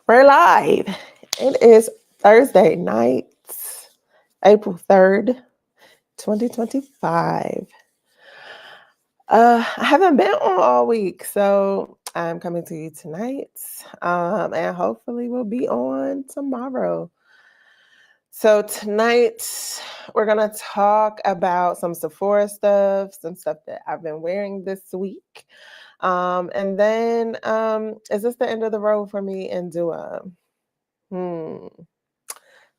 We're live. It is Thursday night, April 3rd, 2025. I haven't been on all week, so I'm coming to you tonight. And hopefully we'll be on tomorrow. So tonight we're gonna talk about some Sephora stuff, some stuff that I've been wearing this week. And then is this the end of the road for me and Dua? Hmm.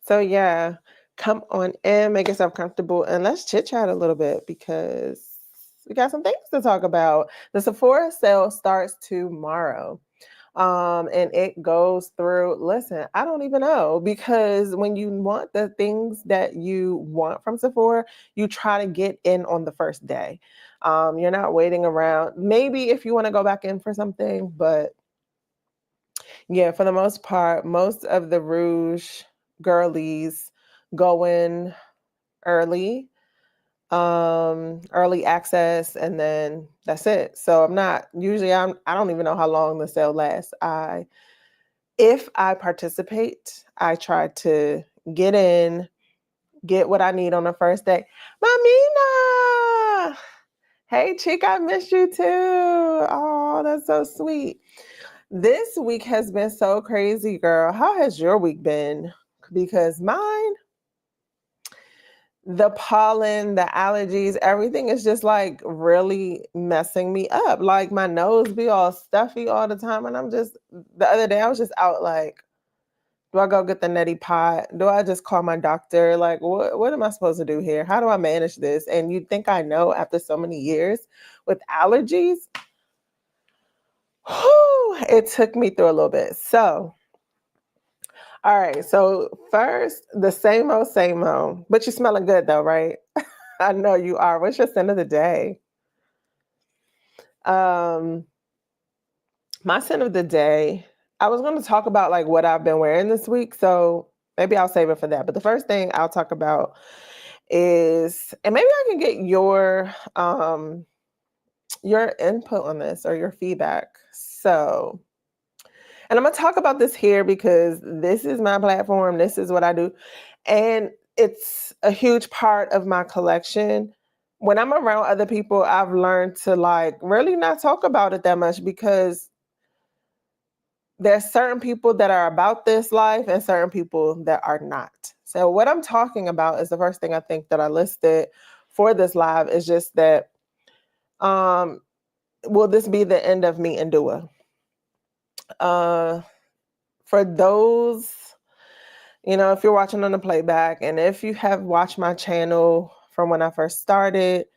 So yeah, come on in, make yourself comfortable, and let's chit chat a little bit because we got some things to talk about. The Sephora sale starts tomorrow. And it goes through, listen, I don't even know, because when you want the things that you want from Sephora, you try to get in on the first day. You're not waiting around. Maybe if you want to go back in for something, but yeah, for the most part, most of the Rouge girlies go in early, early access, and then that's it. So I don't even know how long the sale lasts. If I participate, I try to get in, get what I need on the first day. Mamina! Hey, chick, I missed you too. Oh, that's so sweet. This week has been so crazy, girl. How has your week been? Because mine, the pollen, the allergies, everything is just like really messing me up. Like my nose be all stuffy all the time. And the other day I was just out like, do I go get the neti pot? Do I just call my doctor? Like, what am I supposed to do here? How do I manage this? And you'd think I know after so many years with allergies. Whew, it took me through a little bit. So, all right. So first, the same old. But you're smelling good though, right? I know you are. What's your scent of the day? Um, my scent of the day. I was going to talk about like what I've been wearing this week, so maybe I'll save it for that. But the first thing I'll talk about is, and maybe I can get your input on this or your feedback. So, and I'm gonna talk about this here because this is my platform. This is what I do. And it's a huge part of my collection. When I'm around other people, I've learned to like really not talk about it that much because there's certain people that are about this life and certain people that are not. So what I'm talking about is the first thing I think that I listed for this live is just that um will this be the end of me and Dua? Uh for those, if you're watching on the playback and if you have watched my channel from when I first started,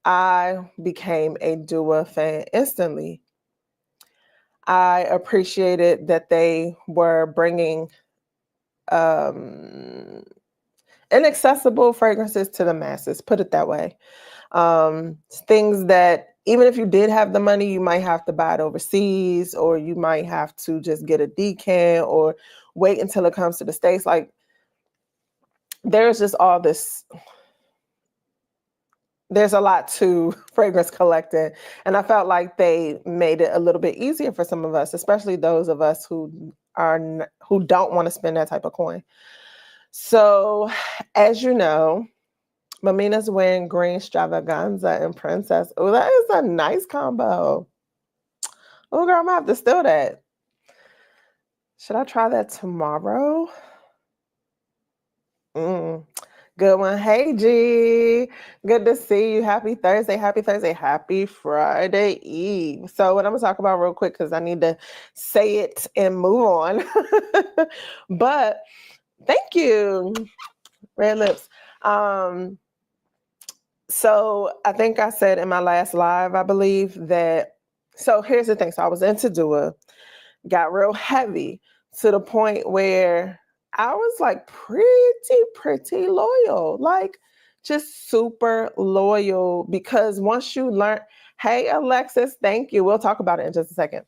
I became a Dua fan instantly. I appreciated that they were bringing um, inaccessible fragrances to the masses, put it that way. Things that even if you did have the money, you might have to buy it overseas, or you might have to just get a decant or wait until it comes to the States. Like there's just all this, there's a lot to fragrance collecting. And I felt like they made it a little bit easier for some of us, especially those of us who don't want to spend that type of coin. So, as you know, Mamina's wearing green extravaganza and princess. Oh, that is a nice combo. Oh, girl, I'm gonna have to steal that. Should I try that tomorrow? Good one. Hey, G. Good to see you. Happy Thursday. Happy Thursday. Happy Friday Eve. So, what I'm going to talk about real quick because I need to say it and move on. But thank you. Red lips. So, I think I said in my last live, I believe that. So, here's the thing. So, I was into Dua, got real heavy to the point where I was like pretty loyal, like just super loyal because once you learn, hey, Alexis, thank you. We'll talk about it in just a second.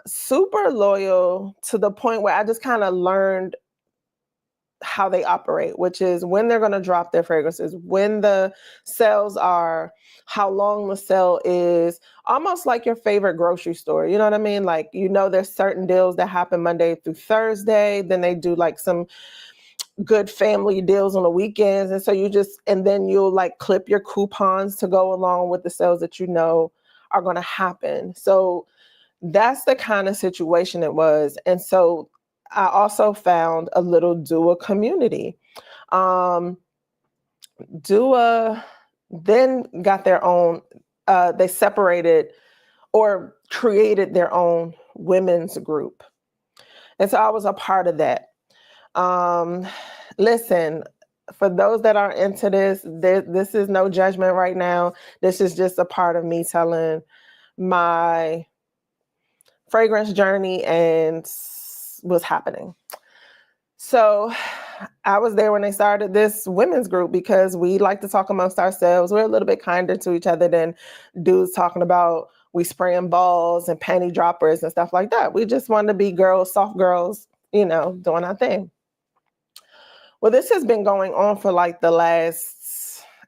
Super loyal to the point where I just kind of learned how they operate, which is when they're going to drop their fragrances, when the sales are, how long the sale is, almost like your favorite grocery store. You know what I mean? Like, there's certain deals that happen Monday through Thursday. Then they do like some good family deals on the weekends. And so and then you'll like clip your coupons to go along with the sales that are going to happen. So that's the kind of situation it was. And so I also found a little Dua community. Dua then got their own, they separated or created their own women's group. And so I was a part of that. Listen, for those that are into this is no judgment right now. This is just a part of me telling my fragrance journey and what's happening. So I was there when they started this women's group because we like to talk amongst ourselves. We're a little bit kinder to each other than dudes talking about we spraying balls and panty droppers and stuff like that. We just want to be girls, soft girls, doing our thing. Well, this has been going on for like it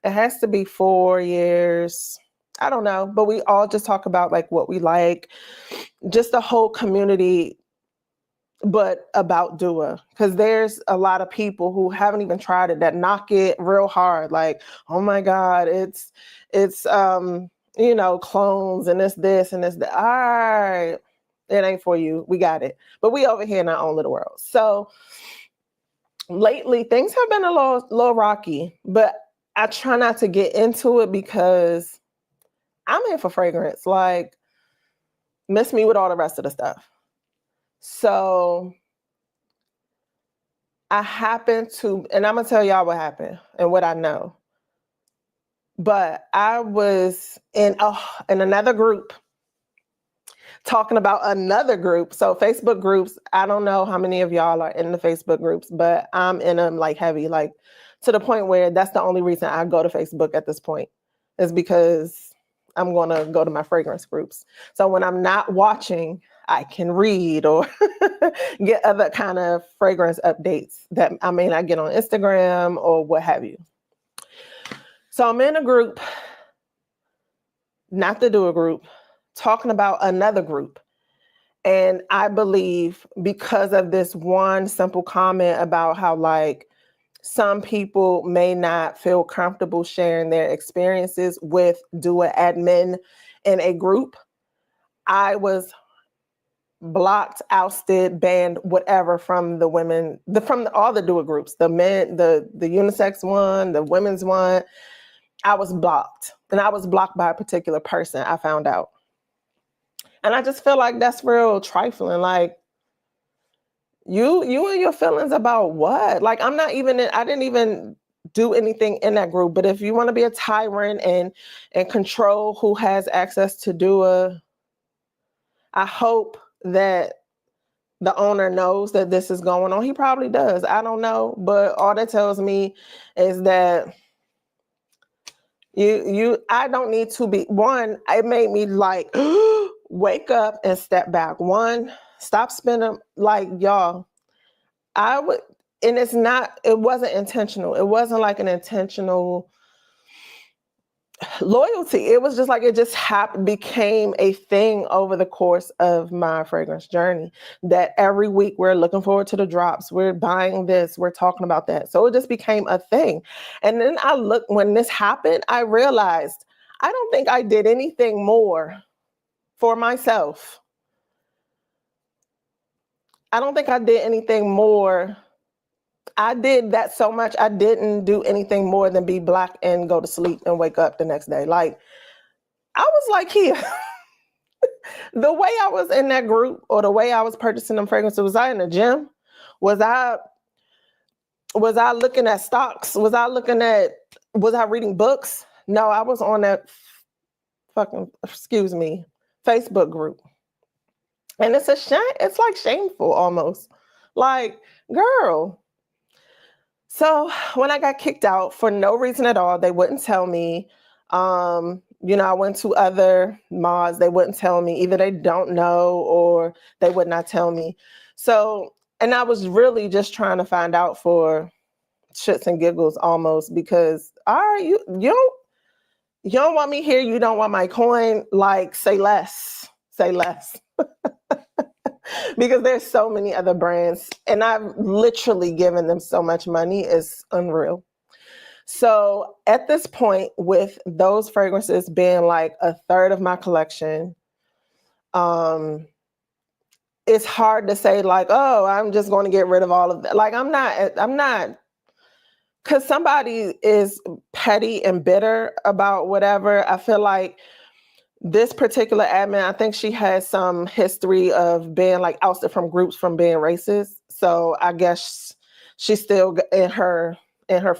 has to be 4 years. I don't know, but we all just talk about like what we like, just the whole community, but about Dua, because there's a lot of people who haven't even tried it that knock it real hard. Like, oh my God, it's clones and this and this. All right, it ain't for you. We got it. But we over here in our own little world. So lately things have been a little rocky, but I try not to get into it because I'm here for fragrance. Like, miss me with all the rest of the stuff. So I happen to, and I'm gonna tell y'all what happened and what I know. But I was in another group talking about another group. So Facebook groups, I don't know how many of y'all are in the Facebook groups, but I'm in them like heavy, like to the point where that's the only reason I go to Facebook at this point is because I'm going to go to my fragrance groups. So when I'm not watching, I can read or get other kind of fragrance updates that I may not get on Instagram or what have you. So I'm in a group, not the Dua group, talking about another group. And I believe because of this one simple comment about how like some people may not feel comfortable sharing their experiences with Dua admin in a group, I was blocked, ousted, banned, whatever from the women, from all the Dua groups, the men, the unisex one, the women's one. I was blocked, and I was blocked by a particular person, I found out. And I just feel like that's real trifling. Like, you and your feelings about what? Like, I didn't even do anything in that group. But if you want to be a tyrant and control who has access to Dua, I hope that the owner knows that this is going on. He probably does. I don't know. But all that tells me is that I don't need to be, one, it made me like wake up and step back. One, stop spending, like, y'all, and it wasn't intentional. It wasn't like an intentional loyalty. It was just like, it just became a thing over the course of my fragrance journey that every week we're looking forward to the drops. We're buying this, we're talking about that. So it just became a thing. And then when this happened, I realized I don't think I did anything more for myself. I don't think I did anything more. I did that so much. I didn't do anything more than be black and go to sleep and wake up the next day. Like, I was like, here, the way I was in that group or the way I was purchasing them fragrances, was I in the gym? Was I looking at stocks? Was I reading books? No, I was on that Facebook group. And it's a shame. It's like shameful almost. Like, girl. So when I got kicked out for no reason at all, they wouldn't tell me. I went to other mods. They wouldn't tell me. Either they don't know or they would not tell me. So And I was really just trying to find out for shits and giggles almost, because all right, you don't want me here, you don't want my coin, like say less. Say less. Because there's so many other brands and I've literally given them so much money, it's unreal. So at this point, with those fragrances being like a third of my collection, it's hard to say like, oh, I'm just going to get rid of all of that. Like I'm not, because somebody is petty and bitter about whatever. I feel like this particular admin, I think she has some history of being like ousted from groups from being racist. So I guess she's still in her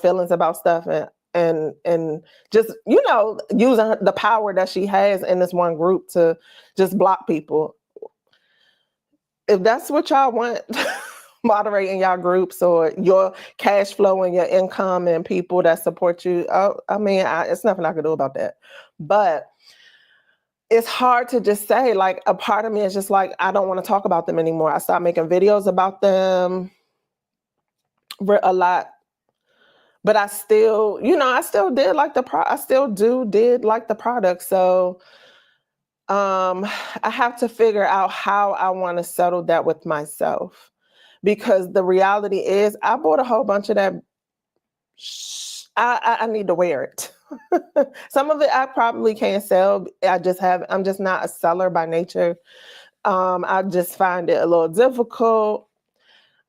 feelings about stuff, and just, you know, using the power that she has in this one group to just block people. If that's what y'all want, moderating y'all groups or your cash flow and your income and people that support you, I mean, it's nothing I can do about that. But it's hard to just say, like, a part of me is just like, I don't want to talk about them anymore. I stopped making videos about them a lot, but I still, you know, I still did like I still did like the product. So I have to figure out how I want to settle that with myself, because the reality is I bought a whole bunch of that. I need to wear it. Some of it I probably can't sell. I'm just not a seller by nature. I just find it a little difficult,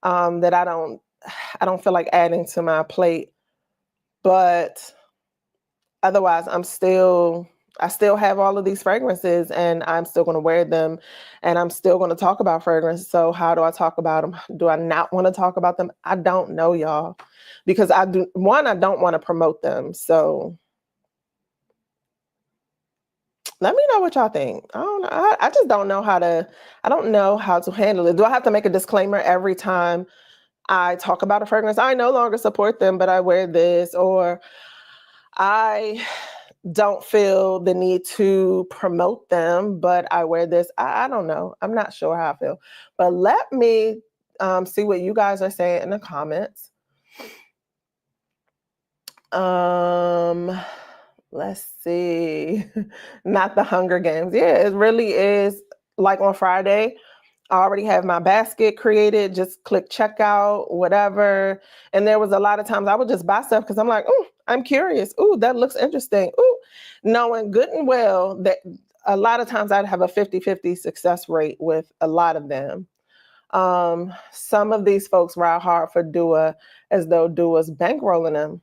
that I don't feel like adding to my plate. But otherwise, I still have all of these fragrances and I'm still going to wear them and I'm still going to talk about fragrances. So how do I talk about them? Do I not want to talk about them? I don't know, y'all, because I don't want to promote them. So let me know what y'all think. I don't know. I just don't know I don't know how to handle it. Do I have to make a disclaimer every time I talk about a fragrance? I no longer support them, but I wear this, or I don't feel the need to promote them, but I wear this. I don't know. I'm not sure how I feel. But let me see what you guys are saying in the comments. Let's see. Not the Hunger Games. Yeah, it really is. Like on Friday, I already have my basket created. Just click checkout, whatever. And there was a lot of times I would just buy stuff because I'm like, oh, I'm curious. Oh, that looks interesting. Oh, knowing good and well that a lot of times I'd have a 50-50 success rate with a lot of them. Some of these folks ride hard for Dua as though Dua's bankrolling them.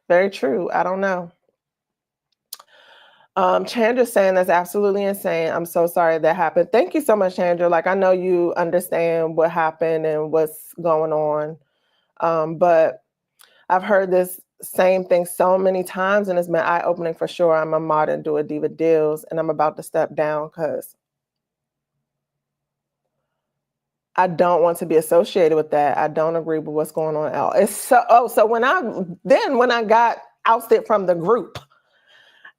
Very true. I don't know. Chandra's saying that's absolutely insane. I'm so sorry that happened. Thank you so much, Chandra. Like, I know you understand what happened and what's going on. But I've heard this same thing so many times and it's been eye-opening for sure. I'm a mod and do a Diva Deals and I'm about to step down because I don't want to be associated with that. I don't agree with what's going on. It's so when I got ousted from the group,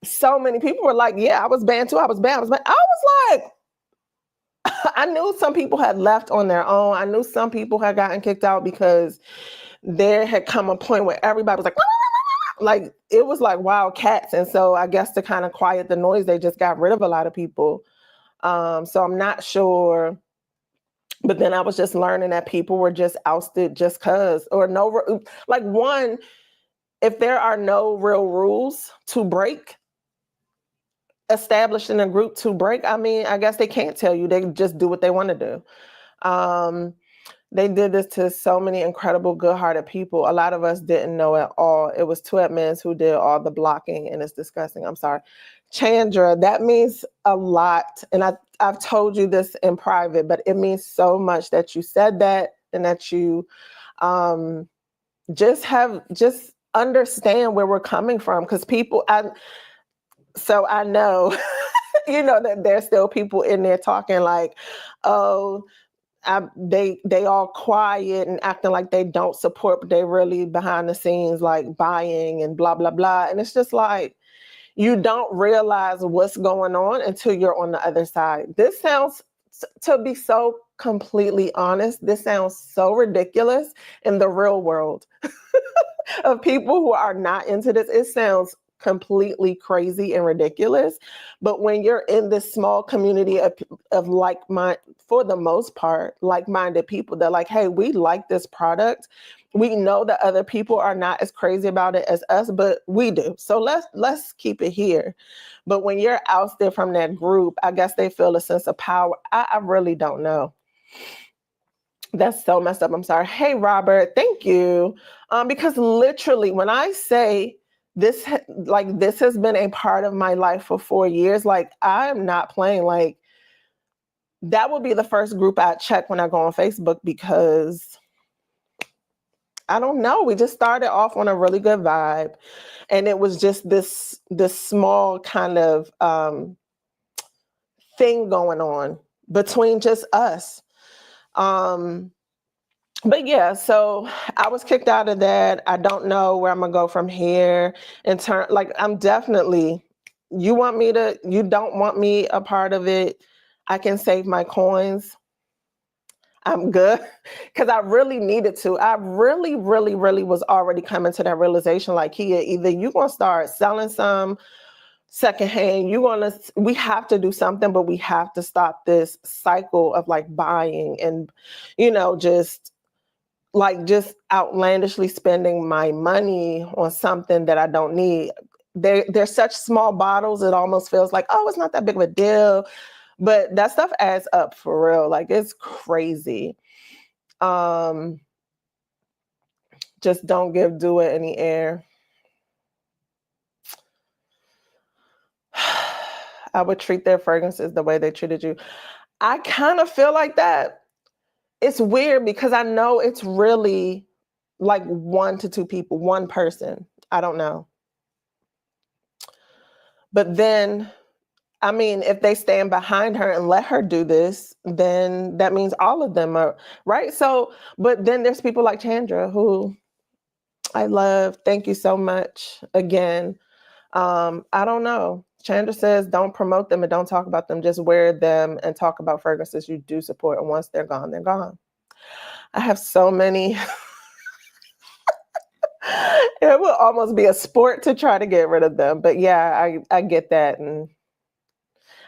so many people were like, yeah, I was banned too. I was banned. I was like, I knew some people had left on their own. I knew some people had gotten kicked out because there had come a point where everybody was like it was like wild cats. And so I guess to kind of quiet the noise, they just got rid of a lot of people. So I'm not sure. But then I was just learning that people were just ousted just cause, or no, like one, if there are no real rules to break, established in a group to break, I mean, I guess they can't tell you. They just do what they want to do. They did this to so many incredible, good-hearted people. A lot of us didn't know at all. It was two admins who did all the blocking, and it's disgusting. I'm sorry. Chandra, that means a lot. And I've told you this in private, but it means so much that you said that and that you just understand where we're coming from. Because so I know, you know, that there's still people in there talking like, oh, they all quiet and acting like they don't support, but they really behind the scenes like buying and blah, blah, blah. And it's just like, You don't realize what's going on until you're on the other side. This sounds, to be so completely honest, this sounds so ridiculous in the real world of people who are not into this. It sounds completely crazy and ridiculous. But when you're in this small community of like mind, for the most part, like-minded people, they're like, hey, we like this product. We know that other people are not as crazy about it as us, but we do. So let's keep it here. But when you're out there from that group, I guess they feel a sense of power. I really don't know. That's so messed up. I'm sorry. Hey, Robert, thank you. Because literally, when I say this, like this has been a part of my life for 4 years, like I'm not playing. Like that will be the first group I check when I go on Facebook, because I don't know. We just started off on a really good vibe, and it was just this small kind of thing going on between just us. But yeah, so I was kicked out of that. I don't know where I'm gonna go from here in turn. Like I'm definitely, you don't want me a part of it. I can save my coins. I'm good. Cause I really needed to. I really, really, really was already coming to that realization, like, Kia, either you're gonna start selling some secondhand, we have to do something, but we have to stop this cycle of like buying and, just outlandishly spending my money on something that I don't need. They're such small bottles, it almost feels like, oh, it's not that big of a deal. But that stuff adds up for real. Like it's crazy. Just don't give Do It any air. I would treat their fragrances the way they treated you. I kind of feel like that. It's weird because I know it's really like 1 to 2 people, one person. I don't know. But then, I mean, if they stand behind her and let her do this, then that means all of them are, right? So, but then there's people like Chandra, who I love. Thank you so much again. I don't know. Chandra says, don't promote them and don't talk about them. Just wear them and talk about fragrances you do support. And once they're gone, they're gone. I have so many. It will almost be a sport to try to get rid of them. But yeah, I get that. And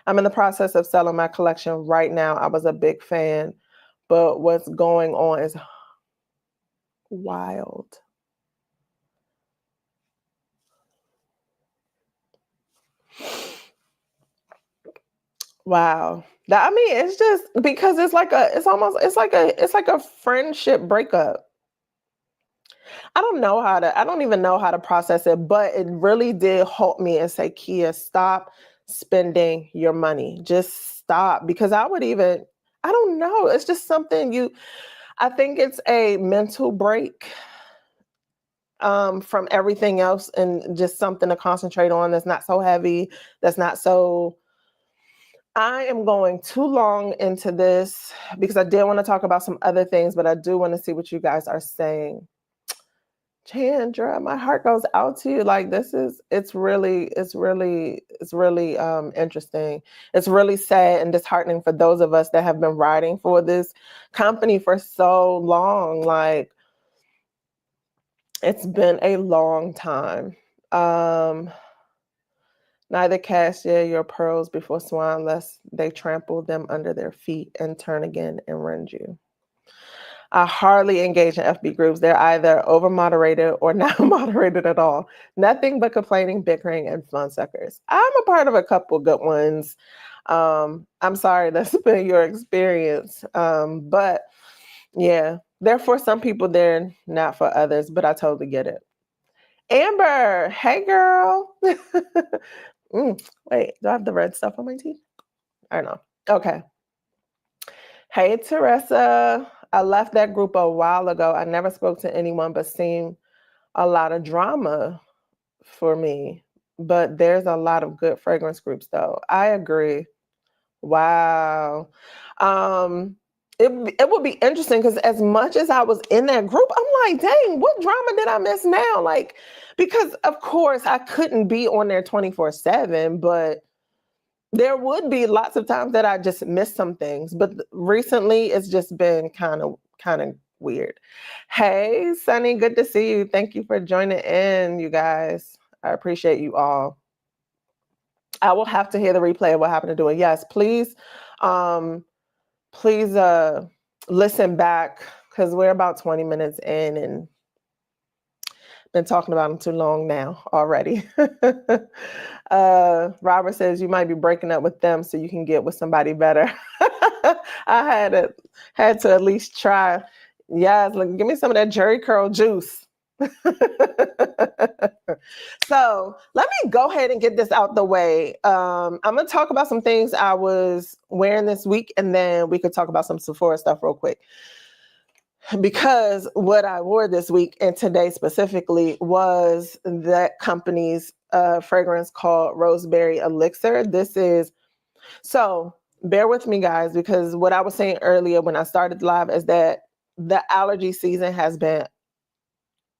I'm in the process of selling my collection right now. I was a big fan, but what's going on is wild. Wow. I mean, it's just because it's like a friendship breakup. I don't even know how to process it, but it really did halt me and say, Kia, stop spending your money. Just stop. Because I don't know. It's just something I think it's a mental break from everything else, and just something to concentrate on that's not so heavy, that's not so. I am going too long into this because I did want to talk about some other things, but I do want to see what you guys are saying. Chandra, my heart goes out to you. Like it's really interesting. It's really sad and disheartening for those of us that have been riding for this company for so long. Like it's been a long time. Neither cast your pearls before swine, lest they trample them under their feet and turn again and rend you. I hardly engage in FB groups. They're either over moderated or not moderated at all. Nothing but complaining, bickering, and fun suckers. I'm a part of a couple good ones. I'm sorry that's been your experience. But yeah, they're for some people, they're not for others, but I totally get it. Amber, hey girl. Wait, do I have the red stuff on my teeth? I don't know. Okay. Hey, Teresa. I left that group a while ago. I never spoke to anyone, but seen a lot of drama for me. But there's a lot of good fragrance groups, though. I agree. Wow. It would be interesting because as much as I was in that group, I'm like, dang, what drama did I miss now? Like, because of course I couldn't be on there 24/7, but there would be lots of times that I just missed some things. But recently it's just been kind of weird. Hey, Sunny, good to see you. Thank you for joining in, you guys. I appreciate you all. I will have to hear the replay of what happened to do it. Yes, please, um, please listen back because we're about 20 minutes in and been talking about them too long now already. Robert says you might be breaking up with them so you can get with somebody better. I had to at least try. Yes, look, give me some of that Jerry curl juice. So let me go ahead and get this out the way. I'm gonna talk about some things I was wearing this week, and then we could talk about some Sephora stuff real quick. Because what I wore this week and today specifically was that company's fragrance called Roseberry Elixir. So bear with me, guys, because what I was saying earlier when I started live is that the allergy season has been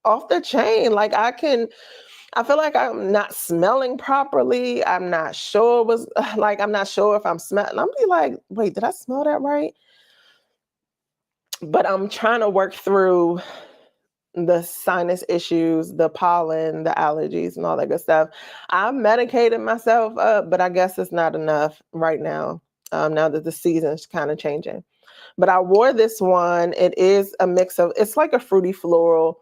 off the chain. Like I feel like I'm not smelling properly. I'm not sure I'm not sure if I'm smelling. I'm be like, wait, did I smell that right? But I'm trying to work through the sinus issues, the pollen, the allergies, and all that good stuff. I'm medicating myself up, but I guess it's not enough right now. Now that the season's kind of changing. But I wore this one. It is a mix of, it's like a fruity floral,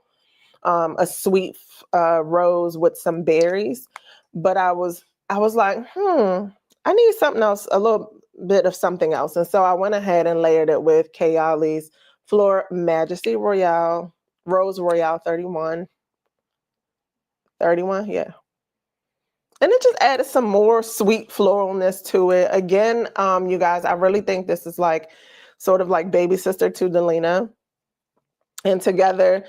a sweet rose with some berries. But I was like, I need something else, a little bit of something else. And so I went ahead and layered it with Kayali's Fleur Majesty Royale, Rose Royale 31. 31, yeah. And it just added some more sweet floralness to it. Again, you guys, I really think this is like sort of like baby sister to Delina. And together,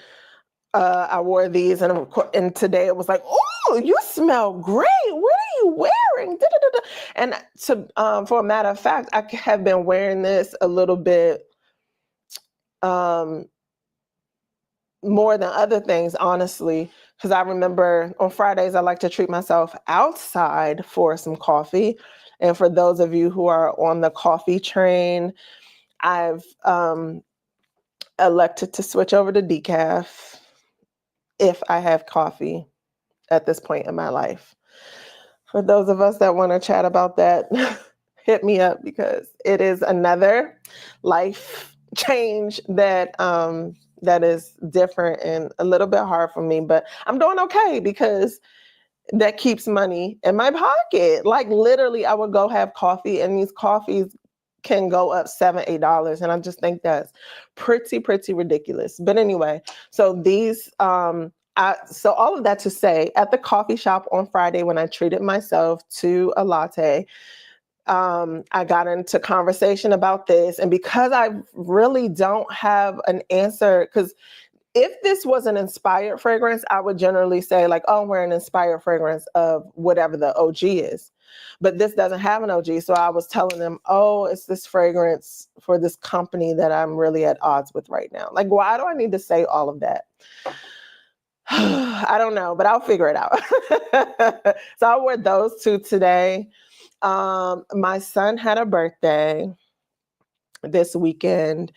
I wore these, and today it was like, oh, you smell great. What are you wearing? Da-da-da-da. And for a matter of fact, I have been wearing this a little bit more than other things, honestly, because I remember on Fridays, I like to treat myself outside for some coffee. And for those of you who are on the coffee train, I've elected to switch over to decaf if I have coffee at this point in my life. For those of us that want to chat about that, hit me up because it is another life change that that is different and a little bit hard for me, but I'm doing okay because that keeps money in my pocket. Like literally, I would go have coffee, and these coffees can go up $7, $8, and I just think that's pretty ridiculous. But anyway, so these so all of that to say, at the coffee shop on Friday when I treated myself to a latte, I got into conversation about this. And because I really don't have an answer, because if this was an inspired fragrance, I would generally say like, oh, we're an inspired fragrance of whatever the OG is. But this doesn't have an OG. So I was telling them, oh, it's this fragrance for this company that I'm really at odds with right now. Like, why do I need to say all of that? I don't know, but I'll figure it out. So I wore those two today. My son had a birthday this weekend.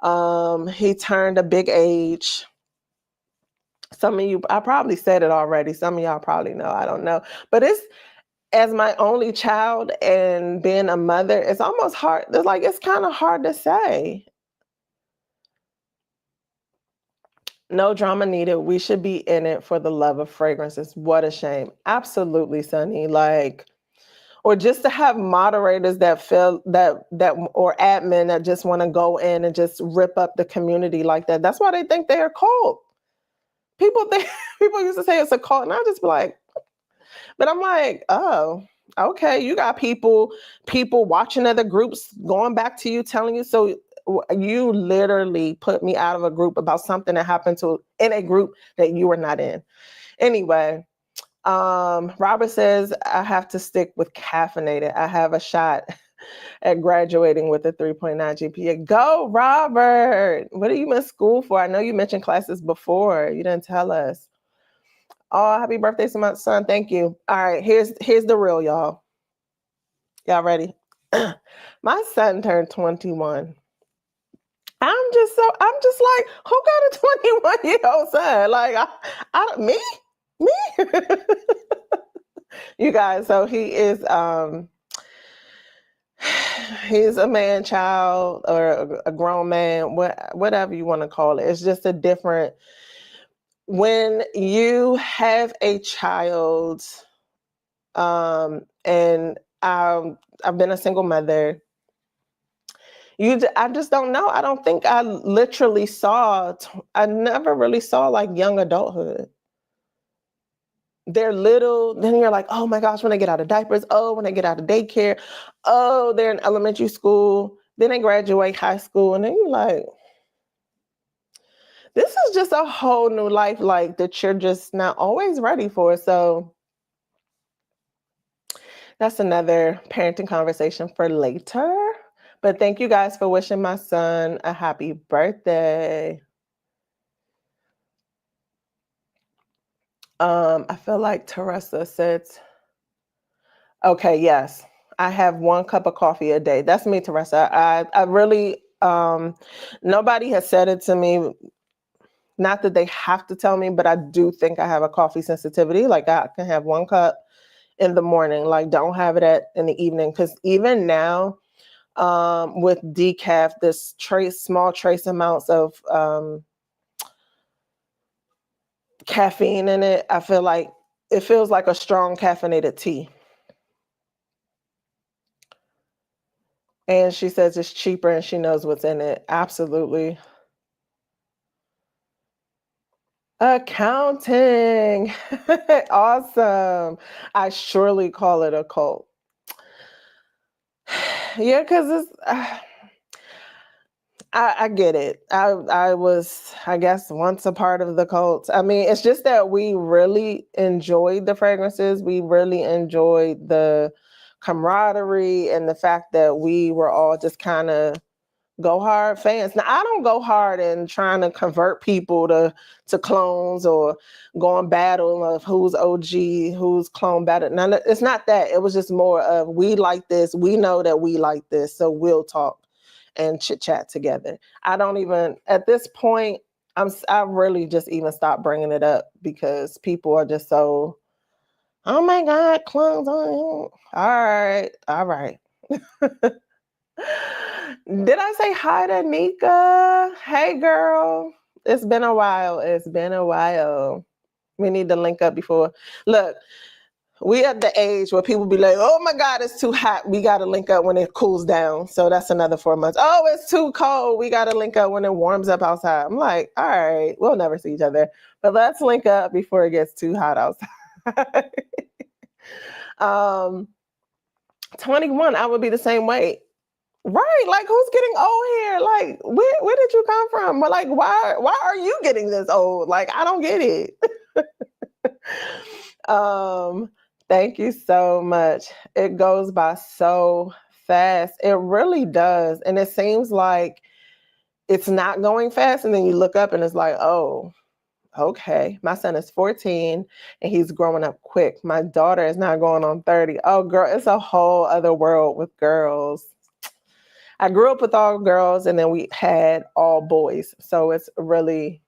He turned a big age. Some of you, I probably said it already. Some of y'all probably know, I don't know. But it's, as my only child and being a mother, it's almost hard. It's kind of hard to say. No drama needed. We should be in it for the love of fragrances. What a shame. Absolutely, Sunny. Like, or just to have moderators that feel that or admin that just want to go in and just rip up the community like that. That's why they think they're a cult. People used to say it's a cult, and I just be like, but I'm like, oh, okay, you got people watching other groups going back to you, telling you. So you literally put me out of a group about something that happened in a group that you were not in. Anyway, Robert says I have to stick with caffeinated. I have a shot at graduating with a 3.9 GPA. Go, Robert. What are you in school for? I know you mentioned classes before. You didn't tell us. Oh, happy birthday to my son. Thank you. All right, here's the real, y'all. Y'all ready? My son turned 21. I'm just like, who got a 21-year-old son? Like, I don't, me? You guys, so he is, he's a man child or a grown man, whatever you want to call it. It's just a different, when you have a child, and I've been a single mother. I just don't know. I don't think I literally I never really saw like young adulthood. They're little, then you're like, oh my gosh, when they get out of diapers, oh, when they get out of daycare, oh, they're in elementary school, then they graduate high school, and then you're like, this is just a whole new life, like that you're just not always ready for. So that's another parenting conversation for later. But thank you guys for wishing my son a happy birthday. I feel like Teresa said, okay, yes, I have 1 cup of coffee a day. That's me, Teresa. I really, nobody has said it to me. Not that they have to tell me, but I do think I have a coffee sensitivity. Like I can have 1 cup in the morning, like don't have it in the evening. Because even now, with decaf, this small trace amounts of caffeine in it, I feel like it feels like a strong caffeinated tea. And she says it's cheaper and she knows what's in it. Absolutely. Accounting. Awesome. I surely call it a cult. Yeah, because it's I get it. I was, I guess, once a part of the cult. I mean, it's just that we really enjoyed the fragrances. We really enjoyed the camaraderie and the fact that we were all just kind of go hard fans. Now, I don't go hard in trying to convert people to clones or go on battle of who's OG, who's clone better. Now, it's not that. It was just more of we like this. We know that we like this, so we'll talk and chit chat together. I don't even, at this point, I really just even stopped bringing it up because people are just so, oh my God, clones. All right. Did I say hi to Nika? Hey, girl. It's been a while. We need to link up before. Look, we at the age where people be like, oh my God, it's too hot. We got to link up when it cools down. So that's another 4 months. Oh, it's too cold. We got to link up when it warms up outside. I'm like, all right, we'll never see each other. But let's link up before it gets too hot outside. 21, I would be the same way. Right, like who's getting old here? Like, where did you come from? But like, why are you getting this old? Like, I don't get it. Thank you so much. It goes by so fast. It really does. And it seems like it's not going fast. And then you look up and it's like, oh, okay. My son is 14 and he's growing up quick. My daughter is now going on 30. Oh, girl, it's a whole other world with girls. I grew up with all girls and then we had all boys. So it's really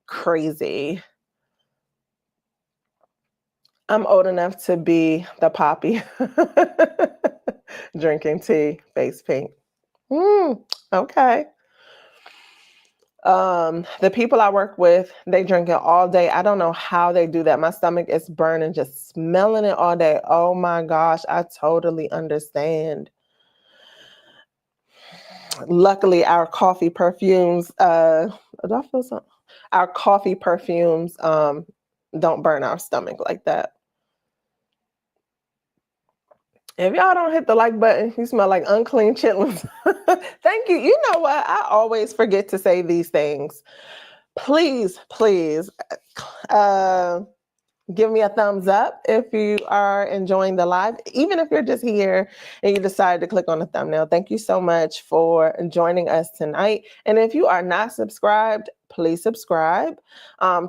crazy. I'm old enough to be the poppy. Drinking tea, face pink. Okay. The people I work with, they drink it all day. I don't know how they do that. My stomach is burning just smelling it all day. Oh my gosh, I totally understand. Luckily, our coffee perfumes, our coffee perfumes don't burn our stomach like that. If y'all don't hit the like button, you smell like unclean chitlins. Thank you. You know what? I always forget to say these things. Please, Give me a thumbs up if you are enjoying the live, even if you're just here and you decided to click on the thumbnail. Thank you so much for joining us tonight. And if you are not subscribed, please subscribe.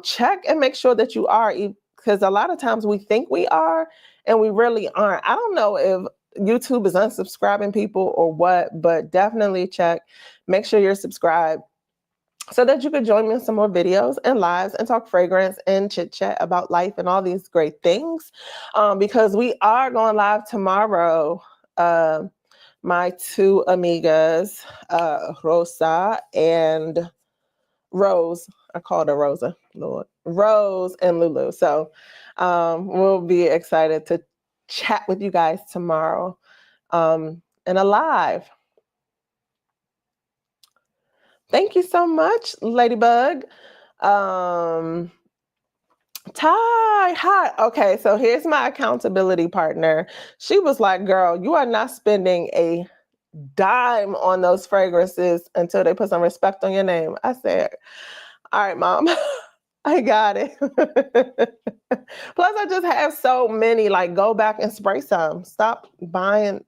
Check and make sure that you are, because a lot of times we think we are and we really aren't. I don't know if YouTube is unsubscribing people or what, but definitely check. Make sure you're subscribed, so that you could join me in some more videos and lives and talk fragrance and chit chat about life and all these great things. Because we are going live tomorrow. My two amigas, Rosa and Rose. I called her Rosa, Lord. Rose and Lulu. So we'll be excited to chat with you guys tomorrow in a live. Thank you so much, Ladybug. Ty, hi. Okay, so here's my accountability partner. She was like, girl, you are not spending a dime on those fragrances until they put some respect on your name. I said, all right, mom, I got it. Plus, I just have so many, like, go back and spray some. Stop buying.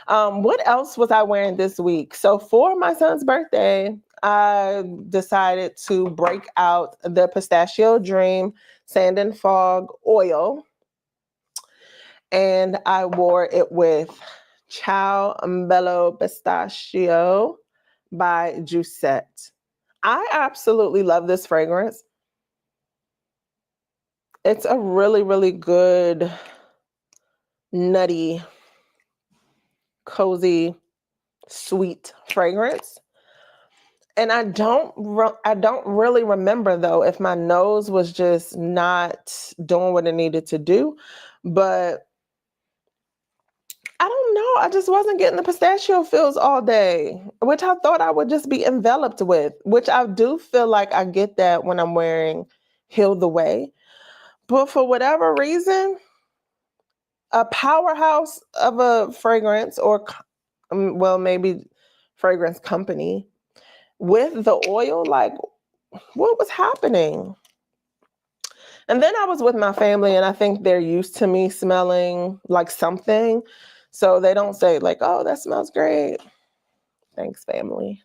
What else was I wearing this week? So for my son's birthday, I decided to break out the Pistachio Dream Sand and Fog oil. And I wore it with Ciao Bello Pistachio by Giussette. I absolutely love this fragrance. It's a really, really good, nutty, cozy, sweet fragrance. And I don't really remember, though, if my nose was just not doing what it needed to do. But I don't know. I just wasn't getting the pistachio feels all day, which I thought I would just be enveloped with, which I do feel like I get that when I'm wearing Heal the Way. But for whatever reason, a powerhouse of a fragrance or, well, maybe fragrance company with the oil, like, what was happening? And then I was with my family, and I think they're used to me smelling like something. So they don't say like, oh, that smells great. Thanks, family.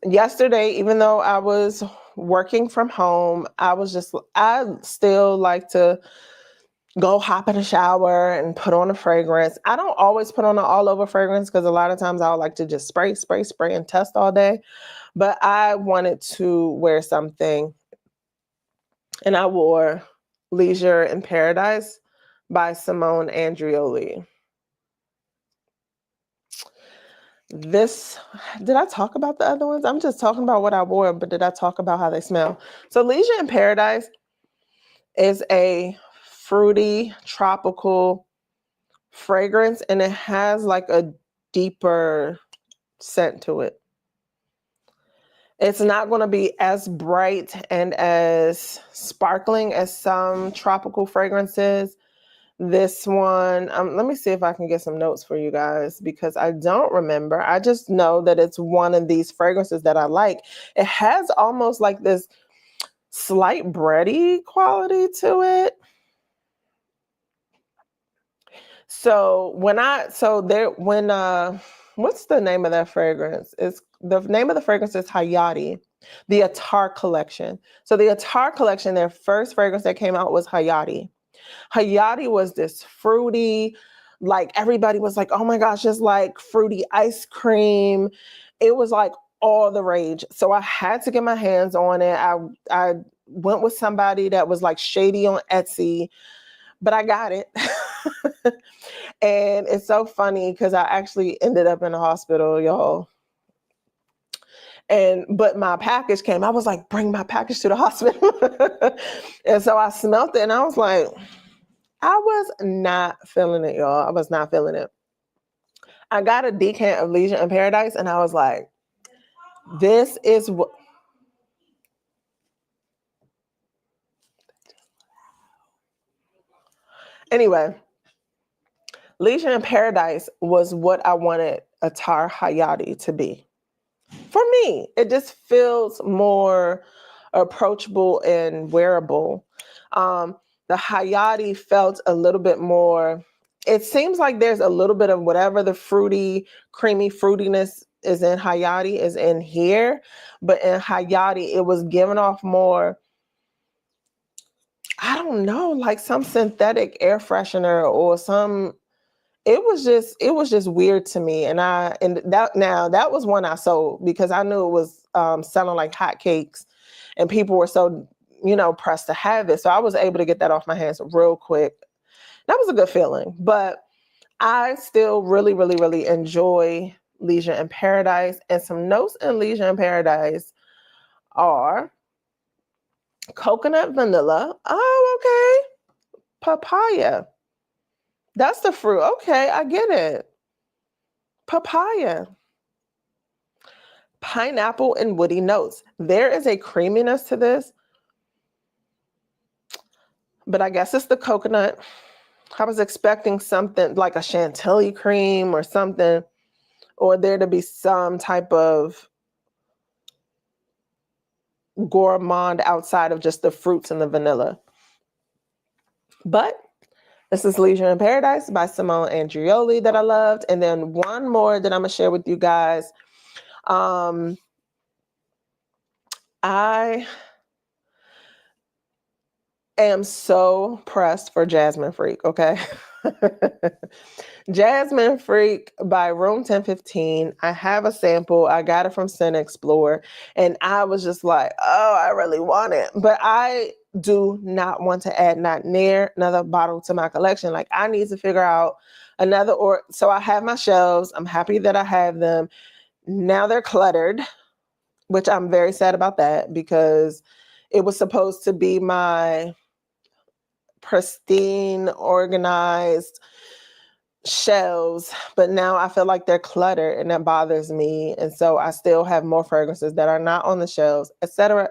Yesterday, even though I was working from home, I still like to go hop in a shower and put on a fragrance. I don't always put on an all over fragrance because a lot of times I'll like to just spray and test all day. But I wanted to wear something, and I wore Leisure in Paradise by Simone Andrioli. Did I talk about the other ones? I'm just talking about what I wore, but did I talk about how they smell? So Leisure in Paradise is a fruity, tropical fragrance, and it has like a deeper scent to it. It's not going to be as bright and as sparkling as some tropical fragrances. This one, let me see if I can get some notes for you guys, because I don't remember. I just know that it's one of these fragrances that I like. It has almost like this slight bready quality to it. So what's the name of that fragrance? The name of the fragrance is Hayati, the Attar collection. So the Attar collection, their first fragrance that came out was Hayati. Hayati was this fruity, like everybody was like, oh my gosh, it's like fruity ice cream. It was like all the rage. So I had to get my hands on it. I went with somebody that was like shady on Etsy, but I got it. And it's so funny because I actually ended up in the hospital, y'all. But my package came. I was like, bring my package to the hospital. And so I smelt it and I was like, I was not feeling it, y'all. I was not feeling it. I got a decant of Leisure in Paradise and I was like, this is what. Anyway, Leisure in Paradise was what I wanted Attar Hayati to be. For me, it just feels more approachable and wearable. The Hayati felt a little bit more, it seems like there's a little bit of whatever the fruity, creamy fruitiness is in Hayati is in here. But in Hayati, it was giving off more, I don't know, like some synthetic air freshener or some, it was just weird to me. And that was one I sold because I knew it was selling like hotcakes and people were so, pressed to have it. So I was able to get that off my hands real quick. That was a good feeling. But I still really, really, really enjoy Leisure in Paradise. And some notes in Leisure in Paradise are coconut vanilla. Oh, okay. Papaya. That's the fruit. Okay, I get it. Papaya. Pineapple and woody notes. There is a creaminess to this, but I guess it's the coconut. I was expecting something like a chantilly cream or something, or there to be some type of gourmand outside of just the fruits and the vanilla. But this is Leisure in Paradise by Simone Andrioli that I loved. And then one more that I'm going to share with you guys. I am so pressed for Jasmine Freak, okay? Jasmine Freak by Room 1015. I have a sample. I got it from Sin Explore. And I was just like, oh, I really want it. But I do not want to add not near another bottle to my collection. Like I need to figure out another, or so I have my shelves. I'm happy that I have them. Now they're cluttered, which I'm very sad about that because it was supposed to be my pristine, organized shelves, but now I feel like they're cluttered and that bothers me. And so I still have more fragrances that are not on the shelves, etc.,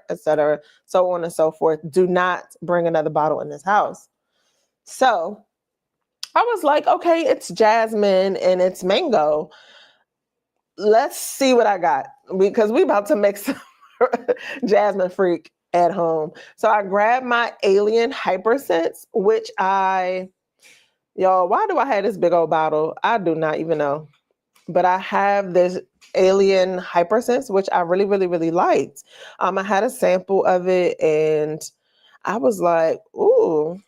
so on and so forth. Do not bring another bottle in this house. So I was like, okay, it's jasmine and it's mango. Let's see what I got because we about to make some Jasmine Freak at home. So I grabbed my Alien Hypersense, which y'all, why do I have this big old bottle? I do not even know. But I have this Alien Hypersense, which I really, really, really liked. I had a sample of it and I was like, ooh,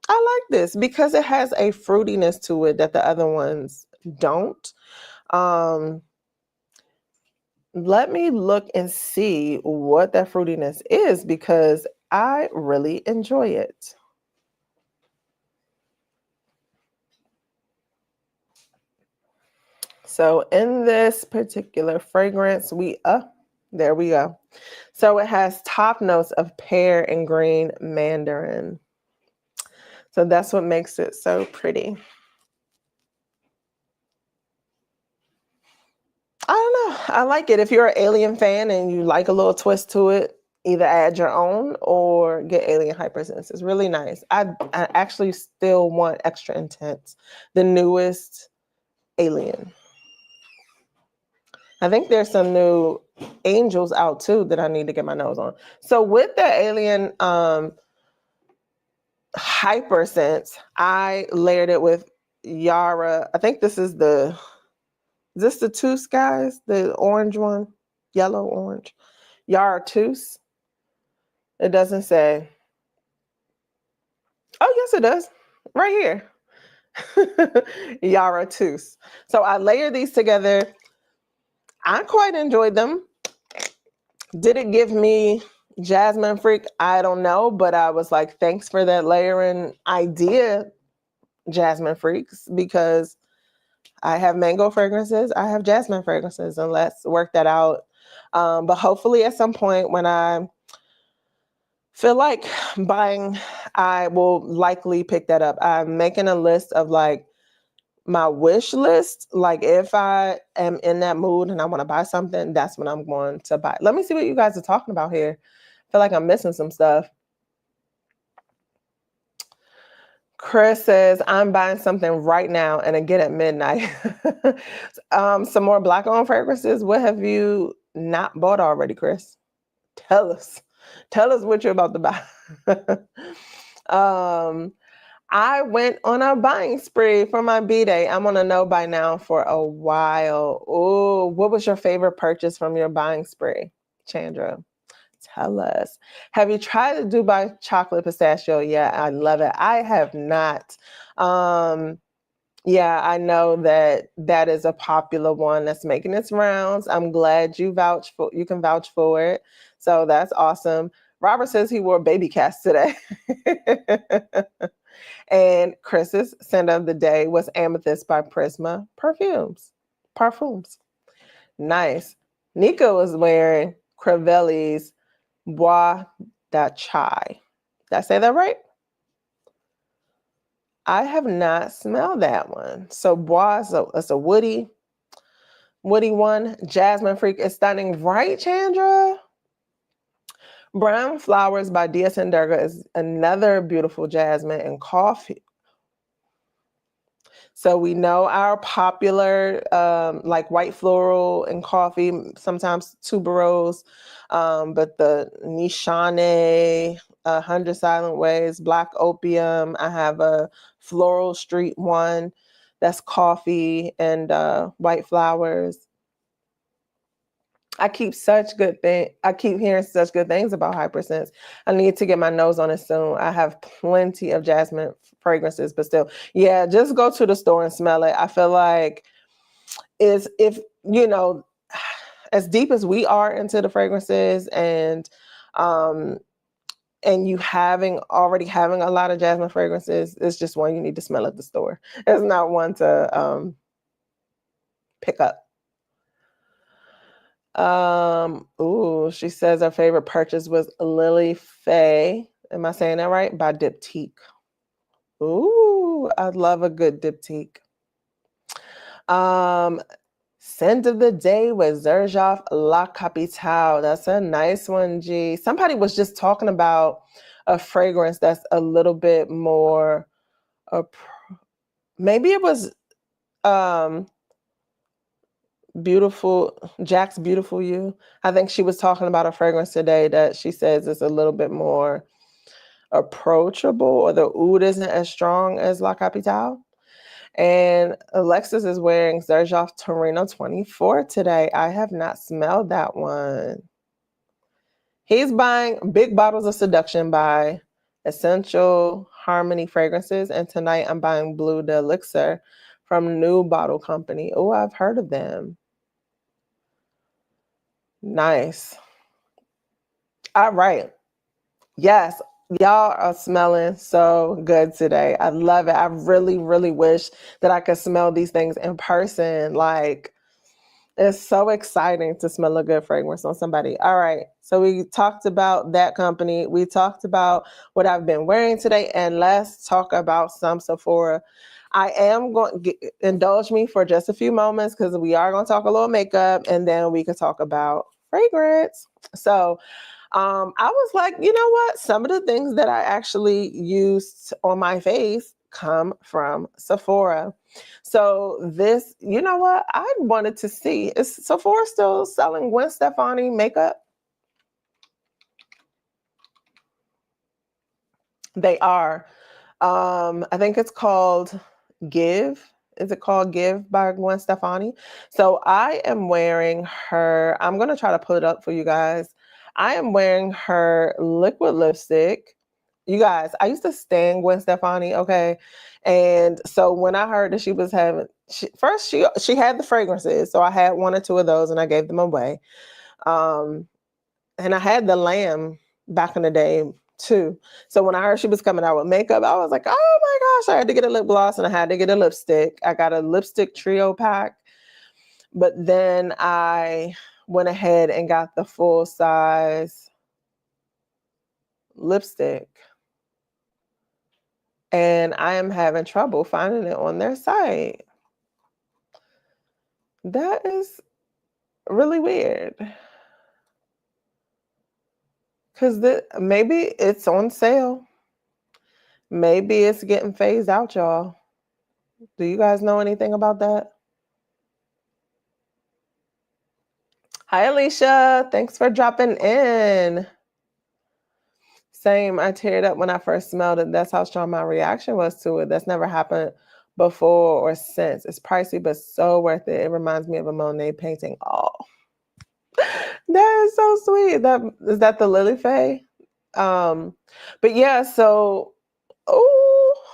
I like this because it has a fruitiness to it that the other ones don't. Let me look and see what that fruitiness is because I really enjoy it. So in this particular fragrance, there we go. So it has top notes of pear and green mandarin. So that's what makes it so pretty. I don't know. I like it. If you're an Alien fan and you like a little twist to it, either add your own or get Alien Hypersense. It's really nice. I actually still want Extra Intense, the newest Alien. I think there's some new Angels out too that I need to get my nose on. So with the Alien Hypersense, I layered it with Yara. I think this is the Two Skies, the orange one, yellow orange. Yara Tooth. It doesn't say. Oh, yes, it does. Right here. Yara Tooth. So I layer these together. I quite enjoyed them. Did it give me Jasmine Freak? I don't know, but I was like, thanks for that layering idea, Jasmine Freaks, because I have mango fragrances, I have jasmine fragrances, and let's work that out. But hopefully at some point when I feel like buying, I will likely pick that up. I'm making a list of like my wish list. Like if I am in that mood and I want to buy something, that's when I'm going to buy. Let me see what you guys are talking about here. I feel like I'm missing some stuff. Chris says, I'm buying something right now and again at midnight. Some more Black-owned fragrances. What have you not bought already, Chris? Tell us. Tell us what you're about to buy. I went on a buying spree for my B-Day. I'm on a no buy now for a while. Oh, what was your favorite purchase from your buying spree, Chandra? Tell us. Have you tried the Dubai chocolate pistachio? Yeah, I love it. I have not. Um, yeah, I know that that is a popular one that's making its rounds. I'm glad you can vouch for it. So that's awesome. Robert says he wore baby cast today. And Chris's scent of the day was Amethyst by Prisma Perfumes. Parfums. Nice. Nico was wearing Crevelli's Bois da Chai. Did I say that right? I have not smelled that one. So Bois is a woody one. Jasmine Freak is stunning, right, Chandra? Brown Flowers by DS&, Durga is another beautiful jasmine and coffee. So we know our popular like white floral and coffee, sometimes tuberose, but the Nishane, 100 Silent Ways, Black Opium. I have a Floral Street one that's coffee and white flowers. I keep hearing such good things about Hypersense. I need to get my nose on it soon. I have plenty of jasmine fragrances, but still, yeah, just go to the store and smell it. I feel like is if you know, as deep as we are into the fragrances um and you already having a lot of jasmine fragrances, it's just one you need to smell at the store. It's not one to pick up. Ooh, she says her favorite purchase was Lily Faye. Am I saying that right? By Diptyque. Ooh, I love a good Diptyque. Scent of the day was Xerjoff La Capitale. That's a nice one, G. Somebody was just talking about a fragrance that's a little bit more, maybe it was Beautiful, Jack's Beautiful You. I think she was talking about a fragrance today that she says is a little bit more approachable, or the oud isn't as strong as La Capitale. And Alexis is wearing Xerjoff Torino 24 today. I have not smelled that one. He's buying big bottles of Seduction by Essential Harmony Fragrances. And tonight I'm buying Blue de Elixir from New Bottle Company. Oh, I've heard of them. Nice. All right. Yes, y'all are smelling so good today. I love it. I really, really wish that I could smell these things in person. Like, it's so exciting to smell a good fragrance on somebody. All right. So we talked about that company. We talked about what I've been wearing today. And let's talk about some Sephora. I am going to indulge me for just a few moments because we are going to talk a little makeup and then we can talk about fragrance. So I was like, you know what? Some of the things that I actually used on my face come from Sephora. So this, you know what? I wanted to see, is Sephora still selling Gwen Stefani makeup? They are. I think it's called Give. Is it called Give by Gwen Stefani? So I am wearing her, I'm going to try to put it up for you guys. I am wearing her liquid lipstick. You guys, I used to stan Gwen Stefani, okay? And so when I heard that she was having, she had the fragrances. So I had one or two of those and I gave them away. Um, and I had the lamb back in the day too. So when I heard she was coming out with makeup, I was like, oh my gosh, I had to get a lip gloss and I had to get a lipstick. I got a lipstick trio pack, but then I went ahead and got the full size lipstick. And I am having trouble finding it on their site. That is really weird. Because maybe it's on sale. Maybe it's getting phased out, y'all. Do you guys know anything about that? Hi, Alicia. Thanks for dropping in. Same. I teared up when I first smelled it. That's how strong my reaction was to it. That's never happened before or since. It's pricey, but so worth it. It reminds me of a Monet painting. Oh, that is so sweet. That is that the Lily Faye? Um, but yeah, so oh,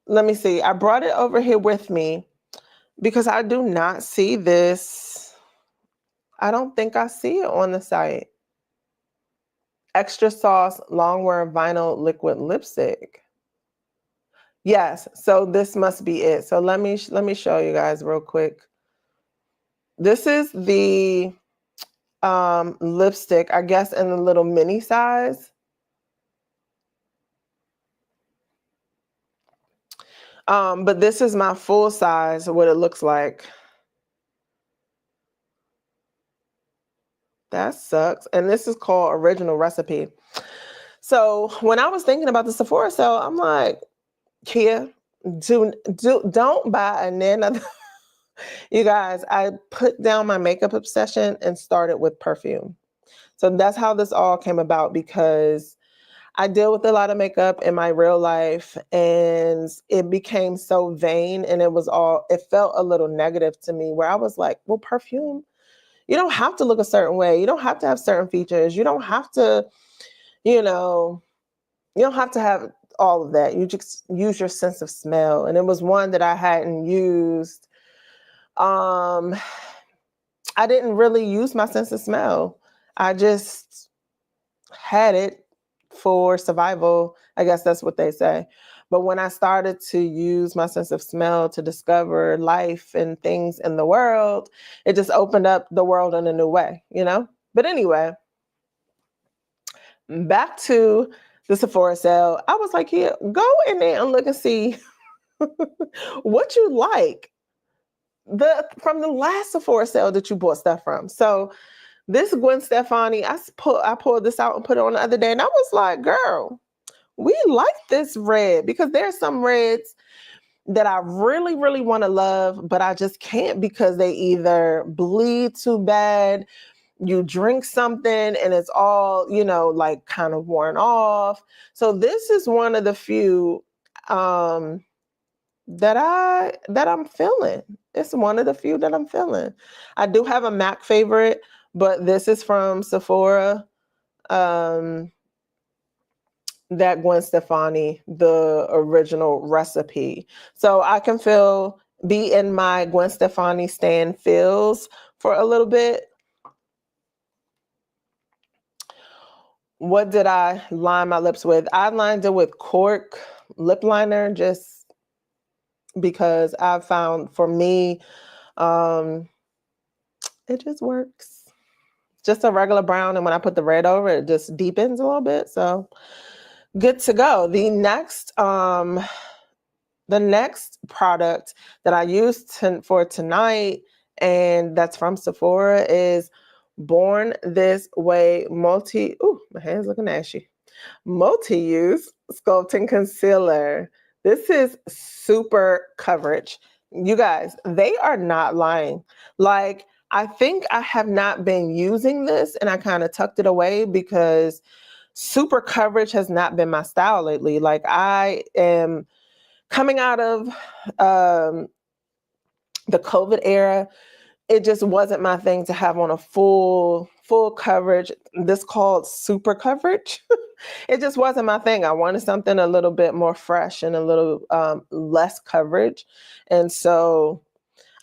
let me see. I brought it over here with me because I do not see this. I don't think I see it on the site. Extra Sauce Longwear Vinyl Liquid Lipstick. Yes, so this must be it. So let me show you guys real quick. This is the lipstick, I guess in the little mini size. But this is my full size, what it looks like. That sucks. And this is called Original Recipe. So when I was thinking about the Sephora sale, I'm like, Kia, don't buy a nana. You guys, I put down my makeup obsession and started with perfume. So that's how this all came about, because I deal with a lot of makeup in my real life, and it became so vain, and it felt a little negative to me, where I was like, well, perfume, you don't have to look a certain way. You don't have to have certain features. You don't have to, you know, you don't have to have all of that. You just use your sense of smell. And it was one that I hadn't used. Um, I didn't really use my sense of smell. I just had it for survival. I guess that's what they say. But when I started to use my sense of smell to discover life and things in the world, it just opened up the world in a new way, you know? But anyway, back to the Sephora sale. I was like, yeah, go in there and look and see what you like from the last Sephora sale that you bought stuff from. So this Gwen Stefani, I pulled this out and put it on the other day, and I was like, girl, we like this red, because there's some reds that I really, really want to love, but I just can't, because they either bleed too bad, you drink something and it's all, like kind of worn off. So this is one of the few that I'm feeling. It's one of the few that I'm feeling. I do have a MAC favorite, but this is from Sephora. That Gwen Stefani, the Original Recipe. So I can be in my Gwen Stefani stand feels for a little bit. What did I line my lips with? I lined it with Cork lip liner, just because I've found, for me, it just works. Just a regular brown, and when I put the red over it, just deepens a little bit. So good to go. The next product that I used for tonight, and that's from Sephora, is Born This Way my hand's looking ashy. Multi-use sculpting concealer. This is super coverage. You guys, they are not lying. Like, I think I have not been using this, and I kind of tucked it away because super coverage has not been my style lately. Like, I am coming out of the COVID era. It just wasn't my thing to have on a full coverage. This called super coverage. It just wasn't my thing. I wanted something a little bit more fresh and a little less coverage. And so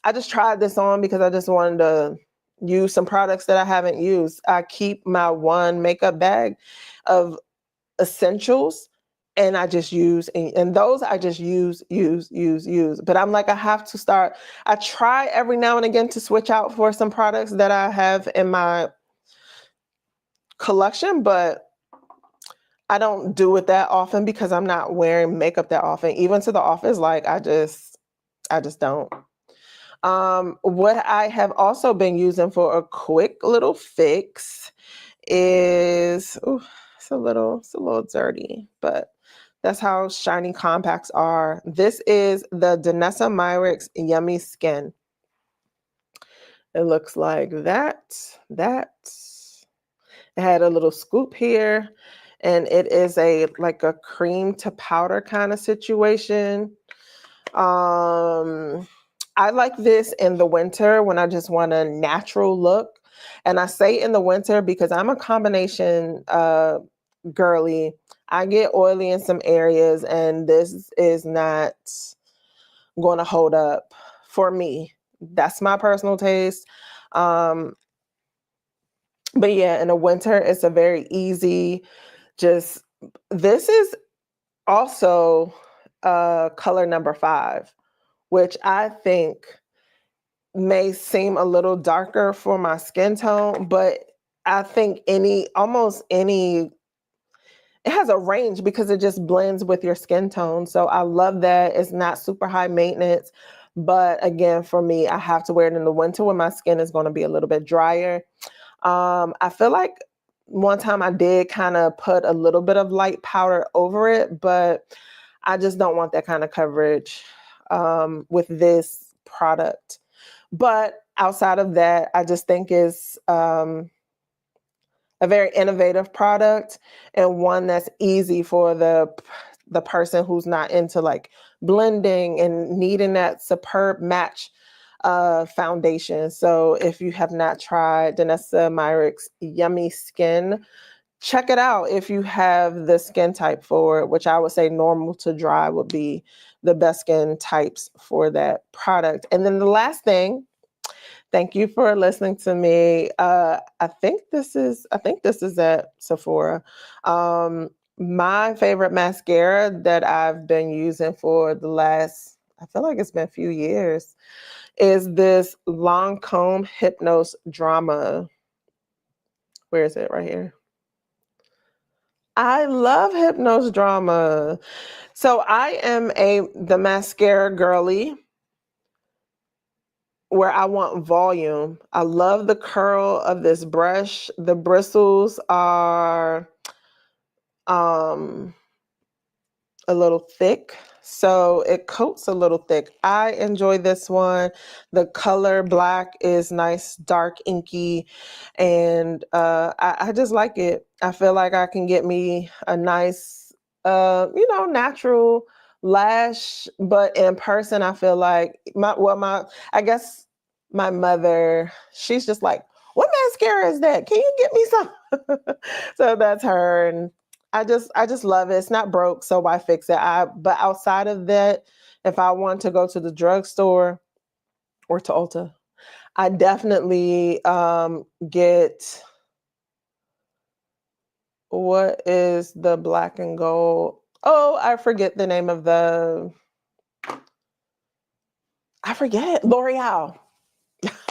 I just tried this on because I just wanted to use some products that I haven't used. I keep my one makeup bag of essentials, and I just use, and those I just use. But I'm like, I have to start. I try every now and again to switch out for some products that I have in my collection, but I don't do it that often because I'm not wearing makeup that often. Even to the office, like I just don't. What I have also been using for a quick little fix is, it's a little dirty, but that's how shiny compacts are. This is the Danessa Myricks Yummy Skin. It looks like that. It had a little scoop here, and it is a like a cream to powder kind of situation. Um, I like this in the winter when I just want a natural look. And I say in the winter because I'm a combination girly. I get oily in some areas, and this is not going to hold up for me. That's my personal taste. Um, but yeah, in the winter, it's a very easy, just this is also color number 5, which I think may seem a little darker for my skin tone, but I think almost any, it has a range because it just blends with your skin tone. So I love that. It's not super high maintenance. But again, for me, I have to wear it in the winter when my skin is going to be a little bit drier. I feel like one time I did kind of put a little bit of light powder over it, but I just don't want that kind of coverage with this product. But outside of that, I just think it's a very innovative product, and one that's easy for the person who's not into like blending and needing that superb match foundation. So if you have not tried Danessa Myricks Yummy Skin, check it out if you have the skin type for it, which I would say normal to dry would be the best skin types for that product. And then the last thing, thank you for listening to me. I think this is at Sephora. My favorite mascara that I've been using for the last, I feel like it's been a few years, is this Lancome Hypnose Drama. Where is it? Right here. I love Hypnose Drama. So I am the mascara girly where I want volume. I love the curl of this brush. The bristles are um a little thick, so it coats a little thick. I enjoy this one. The color black is nice, dark, inky, and I just like it. I feel like I can get me a nice, natural lash, but in person, I feel like I guess my mother, she's just like, "What mascara is that? Can you get me some?" So that's her, and I just love it. It's not broke, so why fix it? But outside of that, if I want to go to the drugstore or to Ulta, I definitely get, what is the black and gold? Oh, I forget the name of I forget. L'Oreal.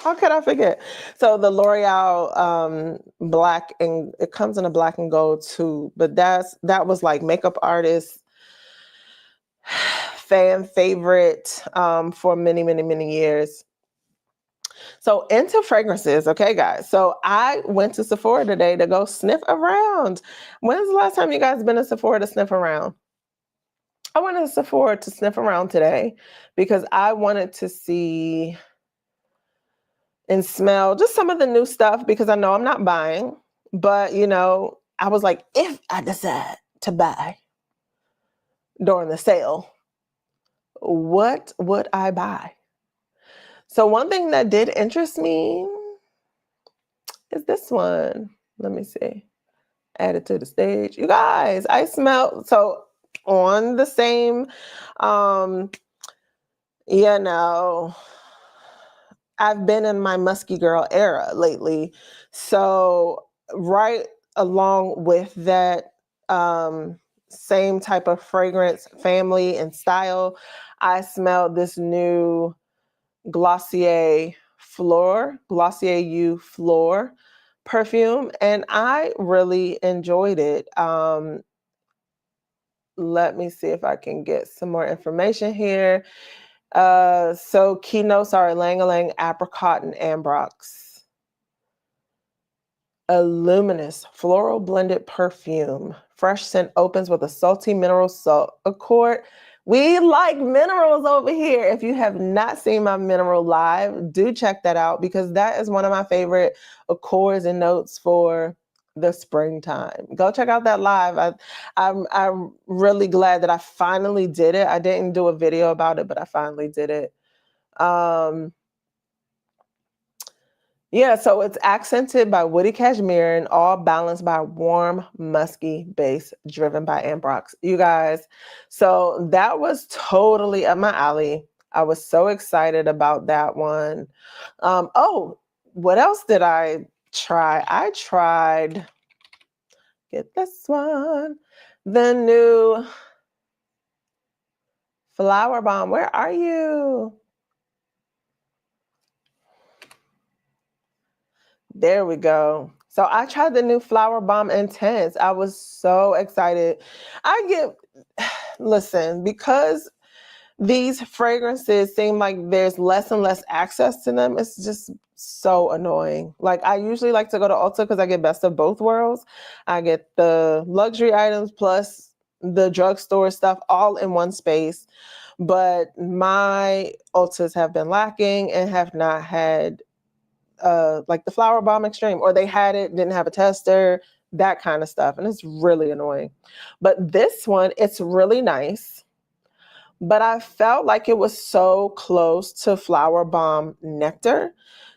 How could I forget? So the L'Oreal black, and it comes in a black and gold too, but that was like makeup artist fan favorite for many, many, many years. So into fragrances, okay, guys. So I went to Sephora today to go sniff around. When's the last time you guys been to Sephora to sniff around? I went to Sephora to sniff around today because I wanted to see and smell just some of the new stuff because I know I'm not buying, but I was like, if I decide to buy during the sale, what would I buy? So one thing that did interest me is this one. Let me see. Add it to the stage. You guys, I smell, so on the same, um, you know, I've been in my musky girl era lately. So right along with that same type of fragrance family and style, I smelled this new Glossier U Floor perfume, and I really enjoyed it. Let me see if I can get some more information here. So keynotes are Lang Lang, Apricot, and Ambrox. A luminous floral blended perfume. Fresh scent opens with a salty mineral salt accord. We like minerals over here. If you have not seen my mineral live, do check that out because that is one of my favorite accords and notes for the springtime. Go check out that live. I'm really glad that I finally did it. I didn't do a video about it, but I finally did it. Yeah, so it's accented by woody cashmere and all balanced by warm, musky base driven by ambrox. You guys, so that was totally up my alley. I was so excited about that one. Oh, what else did I try? I tried, get this one, the new Flower Bomb. Where are you? There we go. So I tried the new Flower Bomb Intense. I was so excited. I get, listen, because these fragrances seem like there's less and less access to them, it's just so annoying. Like I usually like to go to Ulta because I get best of both worlds. I get the luxury items plus the drugstore stuff all in one space. But my Ultas have been lacking and have not had like the Flower Bomb Extreme, or they had it, didn't have a tester, that kind of stuff. And it's really annoying. But this one, it's really nice. But I felt like it was so close to Flower Bomb Nectar,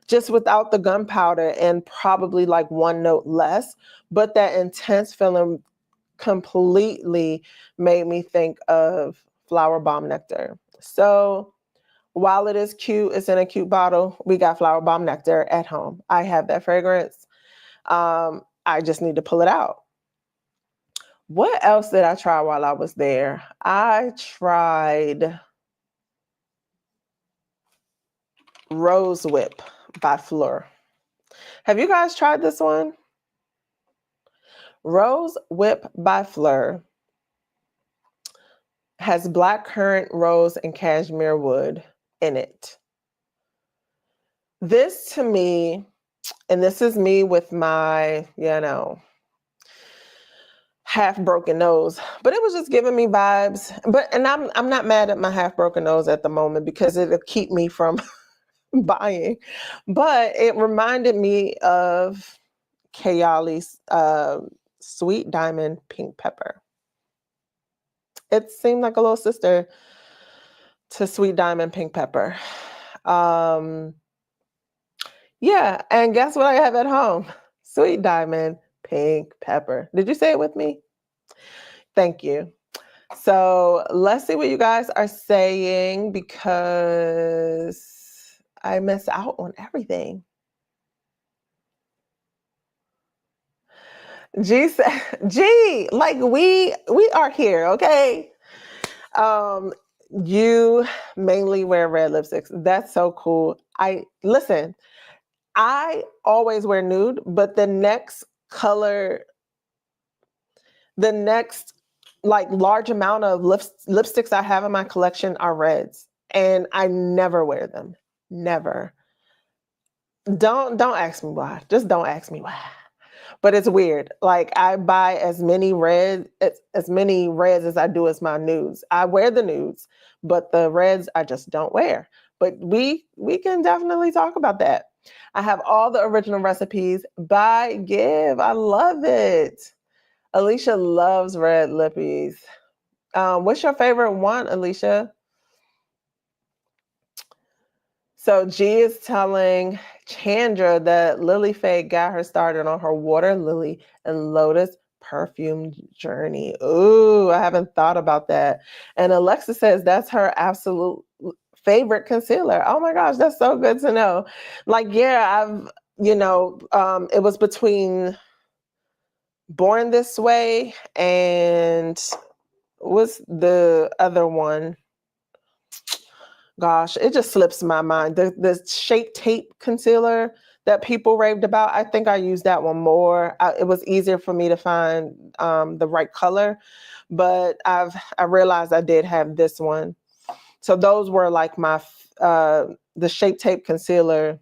just without the gunpowder and probably like one note less. But that intense feeling completely made me think of Flower Bomb Nectar. So while it is cute, it's in a cute bottle. We got Flower Bomb Nectar at home. I have that fragrance. I just need to pull it out. What else did I try while I was there? I tried Rose Whip by Fleur. Have you guys tried this one? Rose Whip by Fleur has blackcurrant, rose, and cashmere wood in it. This to me, and this is me with my, half broken nose, but it was just giving me vibes. And I'm not mad at my half broken nose at the moment because it'll keep me from buying. But it reminded me of Kayali's Sweet Diamond Pink Pepper. It seemed like a little sister to Sweet Diamond Pink Pepper. Yeah, and guess what I have at home? Sweet Diamond Pink Pepper. Did you say it with me? Thank you. So let's see what you guys are saying because I miss out on everything. G said, G, like we are here, okay? You mainly wear red lipsticks. That's so cool. Listen, I always wear nude, but the next like large amount of lipsticks I have in my collection are reds, and I never wear them. Never. Don't ask me why. Just don't ask me why. But it's weird. Like I buy as many reds as I do as my nudes. I wear the nudes, but the reds I just don't wear. But we can definitely talk about that. I have all the original recipes by Give. I love it. Alicia loves red lippies. What's your favorite one, Alicia? So G is telling Chandra that Lily Faye got her started on her water lily and lotus perfume journey. Ooh, I haven't thought about that. And Alexa says that's her absolute favorite concealer. Oh my gosh, that's so good to know. Like, yeah, it was between Born This Way and what's the other one? Gosh, it just slips my mind. The Shape Tape concealer that people raved about, I think I used that one more. It was easier for me to find the right color, but I realized I did have this one. So those were like the Shape Tape concealer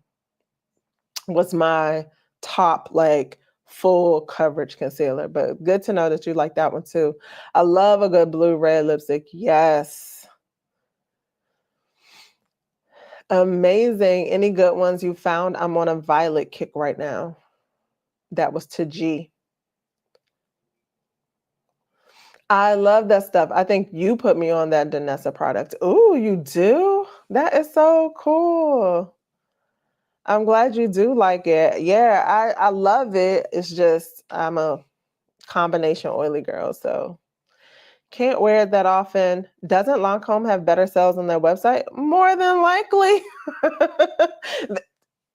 was my top like full coverage concealer, but good to know that you like that one too. I love a good blue red lipstick. Yes. Amazing. Any good ones you found? I'm on a violet kick right now. That was to G. I love that stuff. I think you put me on that Danessa product. Ooh, you do? That is so cool. I'm glad you do like it. Yeah, I love it. It's just I'm a combination oily girl, so can't wear it that often. Doesn't Lancome have better sales on their website? More than likely.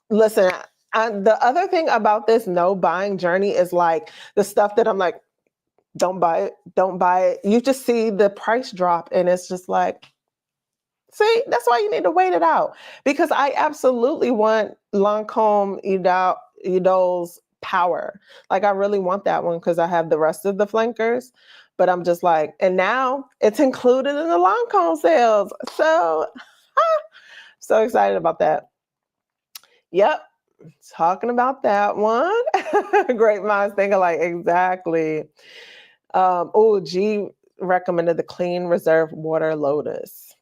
Listen, the other thing about this no buying journey is like the stuff that I'm like, don't buy it, don't buy it. You just see the price drop and it's just like, see, that's why you need to wait it out. Because I absolutely want Lancome Idol's Power. Like I really want that one because I have the rest of the flankers. But I'm just like, and now it's included in the Lancome sales. So, so excited about that. Yep, talking about that one. Great minds think alike. Exactly. Oh, G recommended the Clean Reserve Water Lotus.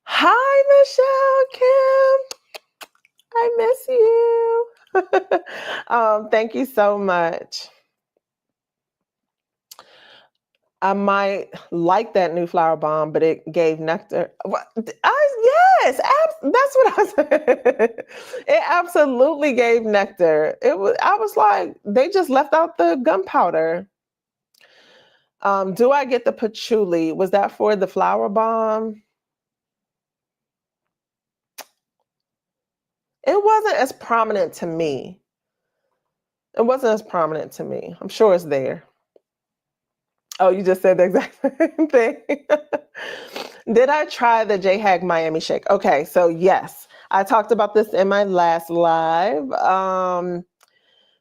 Hi, Michelle Kim. I miss you. Thank you so much. I might like that new flower bomb, but it gave nectar. Yes, that's what I said. It absolutely gave nectar. It was. I was like, they just left out the gunpowder. Do I get the patchouli? Was that for the flower bomb? It wasn't as prominent to me. It wasn't as prominent to me. I'm sure it's there. Oh, you just said the exact same thing. Did I try the J-Hag Miami Shake? Okay, so yes, I talked about this in my last live.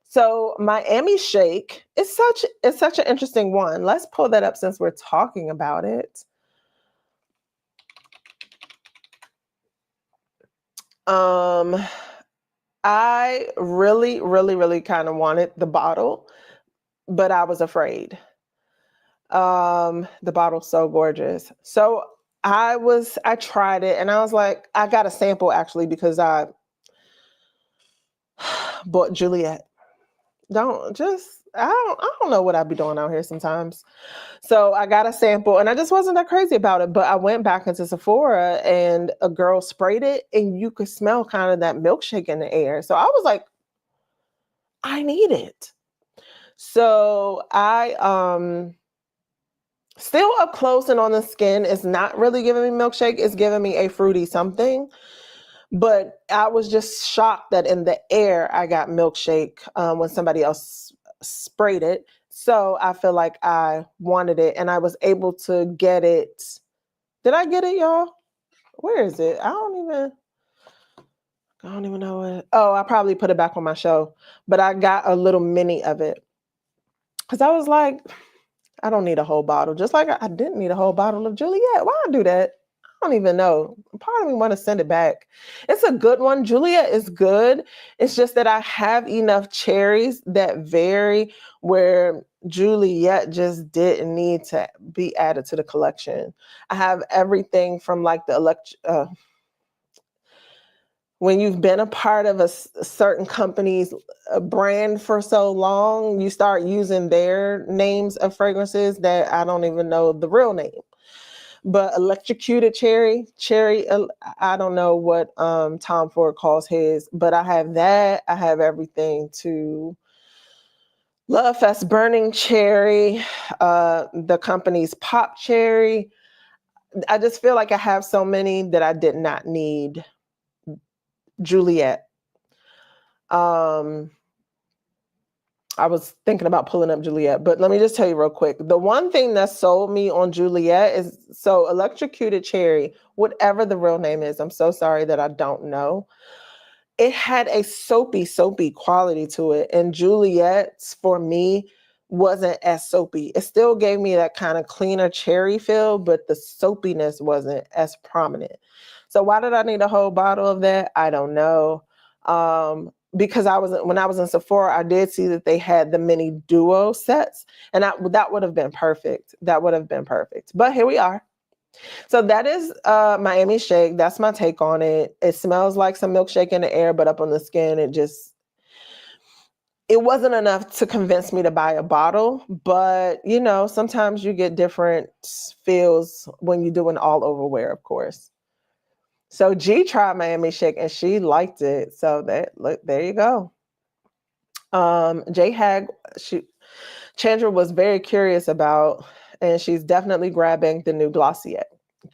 So Miami Shake is such an interesting one. Let's pull that up since we're talking about it. I really, really, really kind of wanted the bottle, but I was afraid. The bottle's so gorgeous. So I tried it and I was like, I got a sample actually because I bought Juliet. I don't know what I'd be doing out here sometimes. So I got a sample and I just wasn't that crazy about it. But I went back into Sephora and a girl sprayed it and you could smell kind of that milkshake in the air. So I was like, I need it. So I still up close and on the skin is not really giving me milkshake, it's giving me a fruity something. But I was just shocked that in the air I got milkshake when somebody else sprayed it. So I feel like I wanted it and I was able to get it. Did I get it, y'all? Where is it? I don't even know it. Oh, I probably put it back on my show, but I got a little mini of it. Cause I was like, I don't need a whole bottle. Just like I didn't need a whole bottle of Juliet. Why I do that? I don't even know. Part of me want to send it back. It's a good one. Juliet is good. It's just that I have enough cherries that vary where Juliet just didn't need to be added to the collection. I have everything from like the when you've been a part of a certain company's brand for so long, you start using their names of fragrances that I don't even know the real name. But electrocuted cherry, I don't know what Tom Ford calls his, but I have that. I have everything to Love Fest Burning Cherry, the company's Pop Cherry. I just feel like I have so many that I did not need Juliet. I was thinking about pulling up Juliet, but let me just tell you real quick. The one thing that sold me on Juliet is so electrocuted cherry, whatever the real name is. I'm so sorry that I don't know. It had a soapy quality to it. And Juliet's for me wasn't as soapy. It still gave me that kind of cleaner cherry feel, but the soapiness wasn't as prominent. So why did I need a whole bottle of that? I don't know. Because when I was in Sephora, I did see that they had the mini duo sets, and that would have been perfect. That would have been perfect. But here we are. So that is Miami Shake. That's my take on it. It smells like some milkshake in the air, but up on the skin, it just it wasn't enough to convince me to buy a bottle, but you know, sometimes you get different feels when you do an all over wear, of course. So G tried Miami Shake and she liked it. So that look, there you go. J Hag, she Chandra was very curious about, and she's definitely grabbing the new Glossier.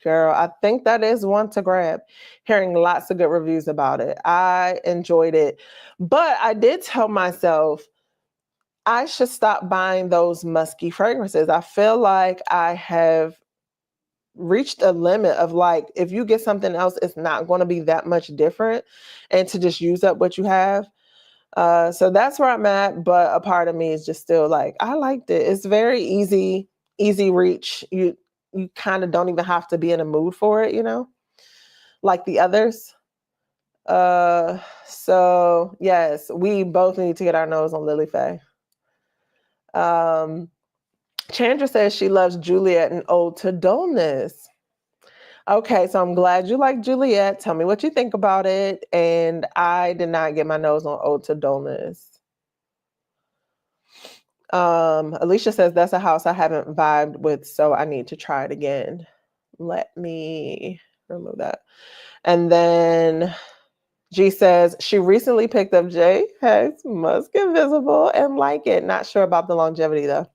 Girl, I think that is one to grab. Hearing lots of good reviews about it. I enjoyed it. But I did tell myself I should stop buying those musky fragrances. I feel like I have reached a limit of like, if you get something else, it's not going to be that much different. And to just use up what you have. So that's where I'm at. But a part of me is just still like, I liked it. It's very easy reach. You kind of don't even have to be in a mood for it, you know, like the others. So yes, we both need to get our nose on Lily Faye. Chandra says she loves Juliet and Ode to Dullness. Okay, so I'm glad you like Juliet. Tell me what you think about it. And I did not get my nose on Ode to Dullness. Alicia says that's a house I haven't vibed with, so I need to try it again. Let me remove that. And then G says she recently picked up J Hex Musk Invisible and like it. Not sure about the longevity though.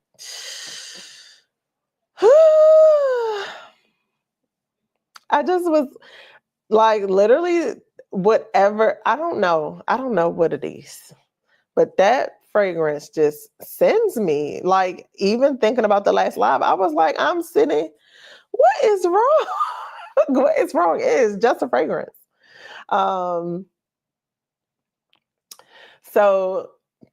I just was like literally whatever. I don't know. I don't know what it is. But that fragrance just sends me. Like even thinking about the last live, I was like, I'm sitting, what is wrong? What is wrong? It is just a fragrance. So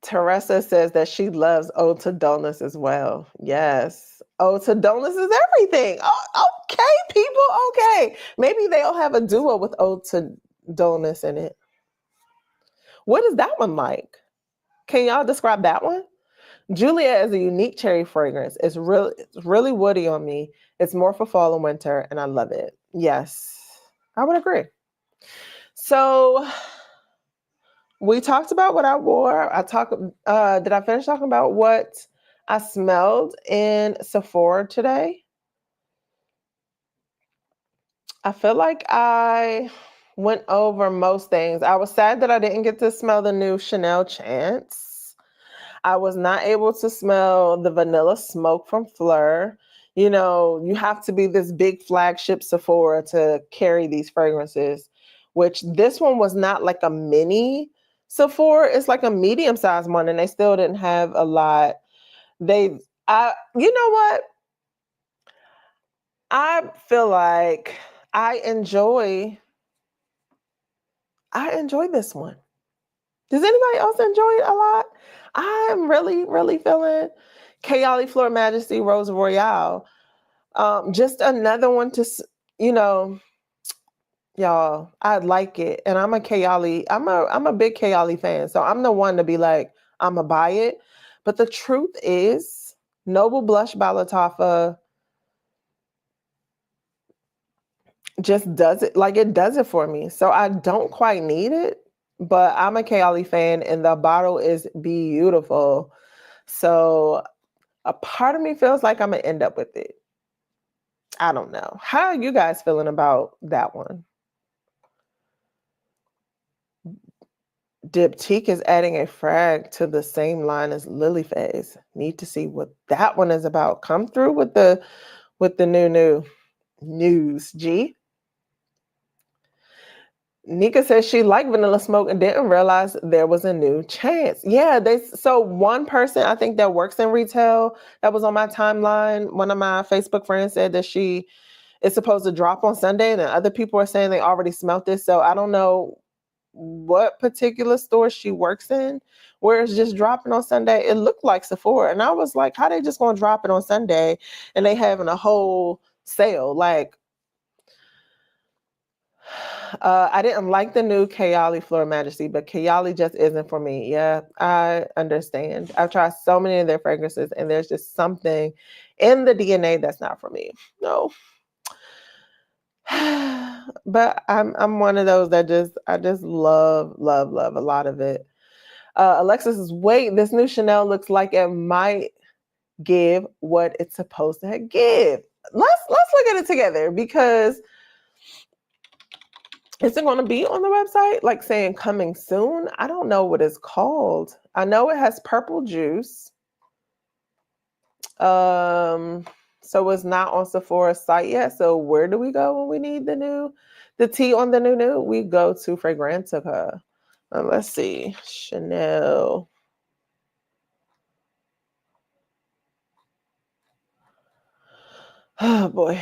Teresa says that she loves Ode to Dullness as well. Yes. Ode to Dullness is everything. Oh, okay, people. Okay. Maybe they'll have a duo with Ode to Dullness in it. What is that one like? Can y'all describe that one? Juliet is a unique cherry fragrance. It's really woody on me. It's more for fall and winter, and I love it. Yes, I would agree. So we talked about what I wore. Did I finish talking about what I smelled in Sephora today? I feel like I went over most things. I was sad that I didn't get to smell the new Chanel Chance. I was not able to smell the vanilla smoke from Fleur. You know, you have to be this big flagship Sephora to carry these fragrances, which this one was not like a mini Sephora. It's like a medium sized one, and they still didn't have a lot. You know what? I feel like I enjoy this one. Does anybody else enjoy it a lot? I'm really feeling Kayali Fleur Majesty Rose Royale. Just another one to, you know, y'all, I like it. And I'm a Kayali, I'm a big Kayali fan. So I'm the one to be like, I'm going to buy it. But the truth is, Noble Blush by Lattafa just does it. Like it does it for me. So I don't quite need it. But I'm a Kayali fan and the bottle is beautiful. So a part of me feels like I'm going to end up with it. I don't know. How are you guys feeling about that one? Diptyque is adding a frag to the same line as Lily Phase. Need to see what that one is about. Come through with the new news. G. Nika says she liked Vanilla Smoke and didn't realize there was a new Chance. Yeah, so one person I think that works in retail that was on my timeline, one of my Facebook friends said that she is supposed to drop on Sunday, and then other people are saying they already smelt this. So I don't know what particular store she works in where it's just dropping on Sunday. It looked like Sephora. And I was like, how they just gonna drop it on Sunday and they having a whole sale? Like, I didn't like the new Kayali Fleur Majesty, but Kayali just isn't for me. Yeah, I understand. I've tried so many of their fragrances and there's just something in the DNA that's not for me. No. But I'm one of those that I just love a lot of it. Alexis is, wait, this new Chanel looks like it might give what it's supposed to give. Let's look at it together, because is it going to be on the website like saying coming soon? I don't know what it's called. I know it has purple juice. So it's not on Sephora's site yet. So where do we go when we need the tea on the new? We go to Fragrantica. Let's see, Chanel. Oh boy.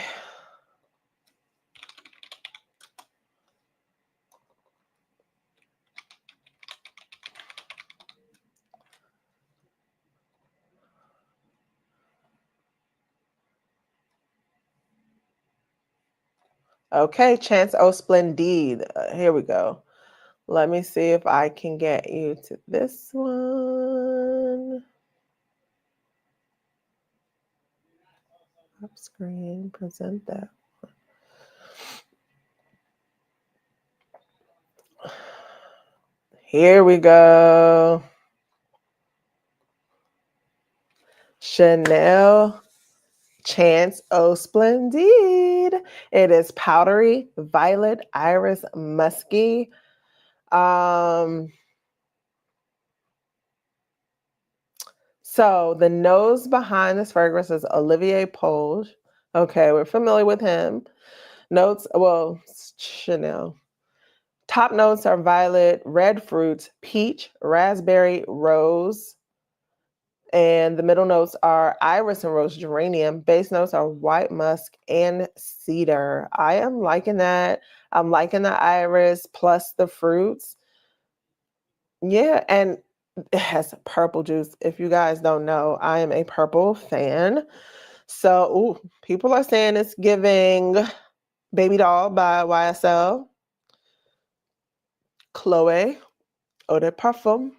Okay, Chance O Splendide. Here we go. Let me see if I can get you to this one. Up screen, present that. Here we go. Chanel Chance O Splendide. It is powdery, violet, iris, musky. So the nose behind this fragrance is Olivier Polge. Okay, we're familiar with him. Notes, well, Chanel. Top notes are violet, red fruits, peach, raspberry, rose. And the middle notes are iris and rose geranium. Base notes are white musk and cedar. I am liking that. I'm liking the iris plus the fruits. Yeah, and it has purple juice. If you guys don't know, I am a purple fan. So, people are saying it's giving Baby Doll by YSL, Chloe, Eau de Parfum,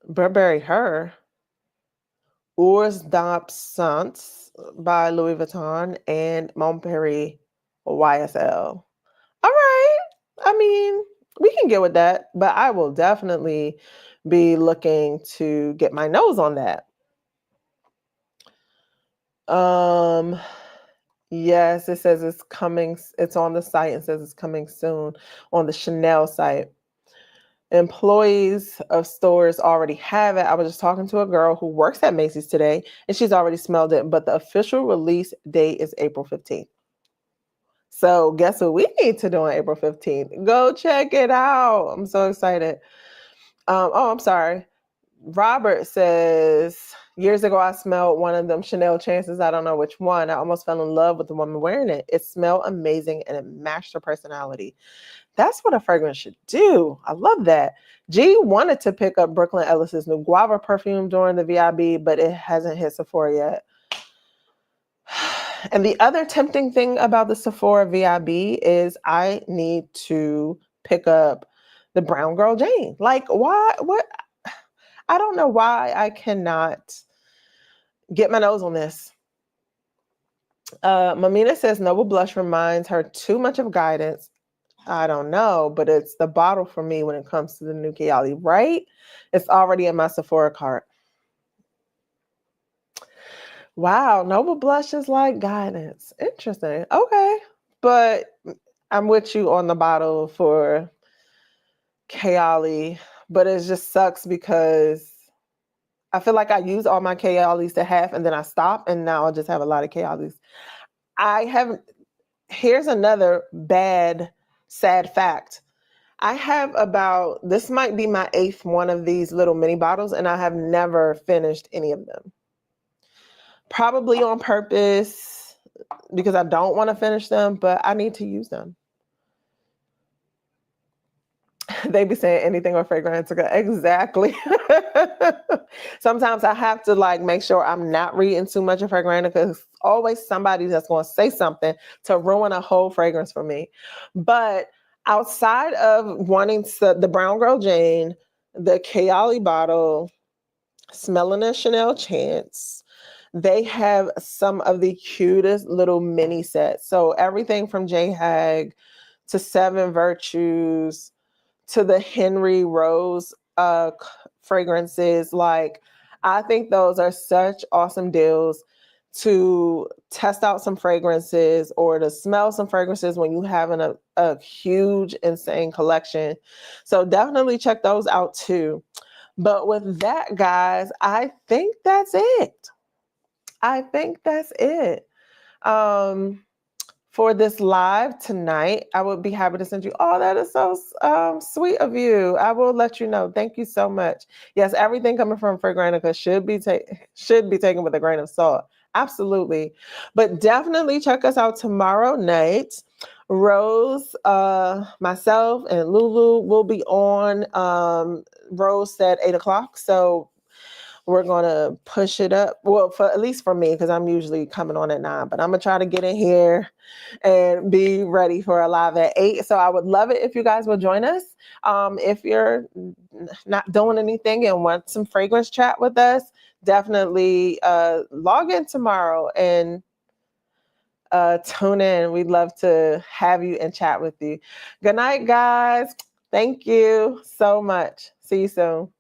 Burberry Her, Urs d'Absence by Louis Vuitton, and Montpellier YSL. All right. I mean, we can get with that, but I will definitely be looking to get my nose on that. Yes, it says it's coming. It's on the site and says it's coming soon on the Chanel site. Employees of stores already have it. I was just talking to a girl who works at Macy's today, and she's already smelled it, but the official release date is April 15th. So guess what we need to do on April 15th? Go check it out. I'm so excited. I'm sorry. Robert says, years ago, I smelled one of them Chanel Chances. I don't know which one. I almost fell in love with the woman wearing it. It smelled amazing and it matched her personality. That's what a fragrance should do. I love that. G wanted to pick up Brooklyn Ellis's new Guava perfume during the VIB, but it hasn't hit Sephora yet. And the other tempting thing about the Sephora VIB is I need to pick up the Brown Girl Jane. Like, why? What? I don't know why I cannot get my nose on this. Mamina says Noble Blush reminds her too much of Guidance. I don't know, but it's the bottle for me when it comes to the new Kayali, right? It's already in my Sephora cart. Wow, Noble Blush is like Guidance. Interesting. Okay. But I'm with you on the bottle for Kayali, but it just sucks because I feel like I use all my Kayalis to half and then I stop and now I just have a lot of Kayalis. Here's another bad, sad fact. I have this might be my 8th one of these little mini bottles and I have never finished any of them. Probably on purpose because I don't want to finish them, but I need to use them. They be saying anything on Fragrantica. Exactly. Sometimes I have to make sure I'm not reading too much of Fragrantica because always somebody that's going to say something to ruin a whole fragrance for me. But outside of wanting the Brown Girl Jane, the Kayali bottle, smelling a Chanel Chance, they have some of the cutest little mini sets. So everything from J Hag to Seven Virtues to the Henry Rose fragrances. Like, I think those are such awesome deals to test out some fragrances or to smell some fragrances when you having a huge, insane collection. So definitely check those out too. But with that, guys, I think that's it. I think that's it. Um, for this live tonight. I would be happy to send you. Oh, that is so sweet of you. I will let you know. Thank you so much. Yes, everything coming from Fragrantica should be taken with a grain of salt. Absolutely. But definitely check us out tomorrow night. Rose, myself, and Lulu will be on. Rose said 8 o'clock. So we're gonna push it up. Well, for at least for me, because I'm usually coming on at 9, but I'm gonna try to get in here and be ready for a live at 8. So I would love it if you guys will join us. If you're not doing anything and want some fragrance chat with us, definitely log in tomorrow and tune in. We'd love to have you and chat with you. Good night, guys. Thank you so much. See you soon.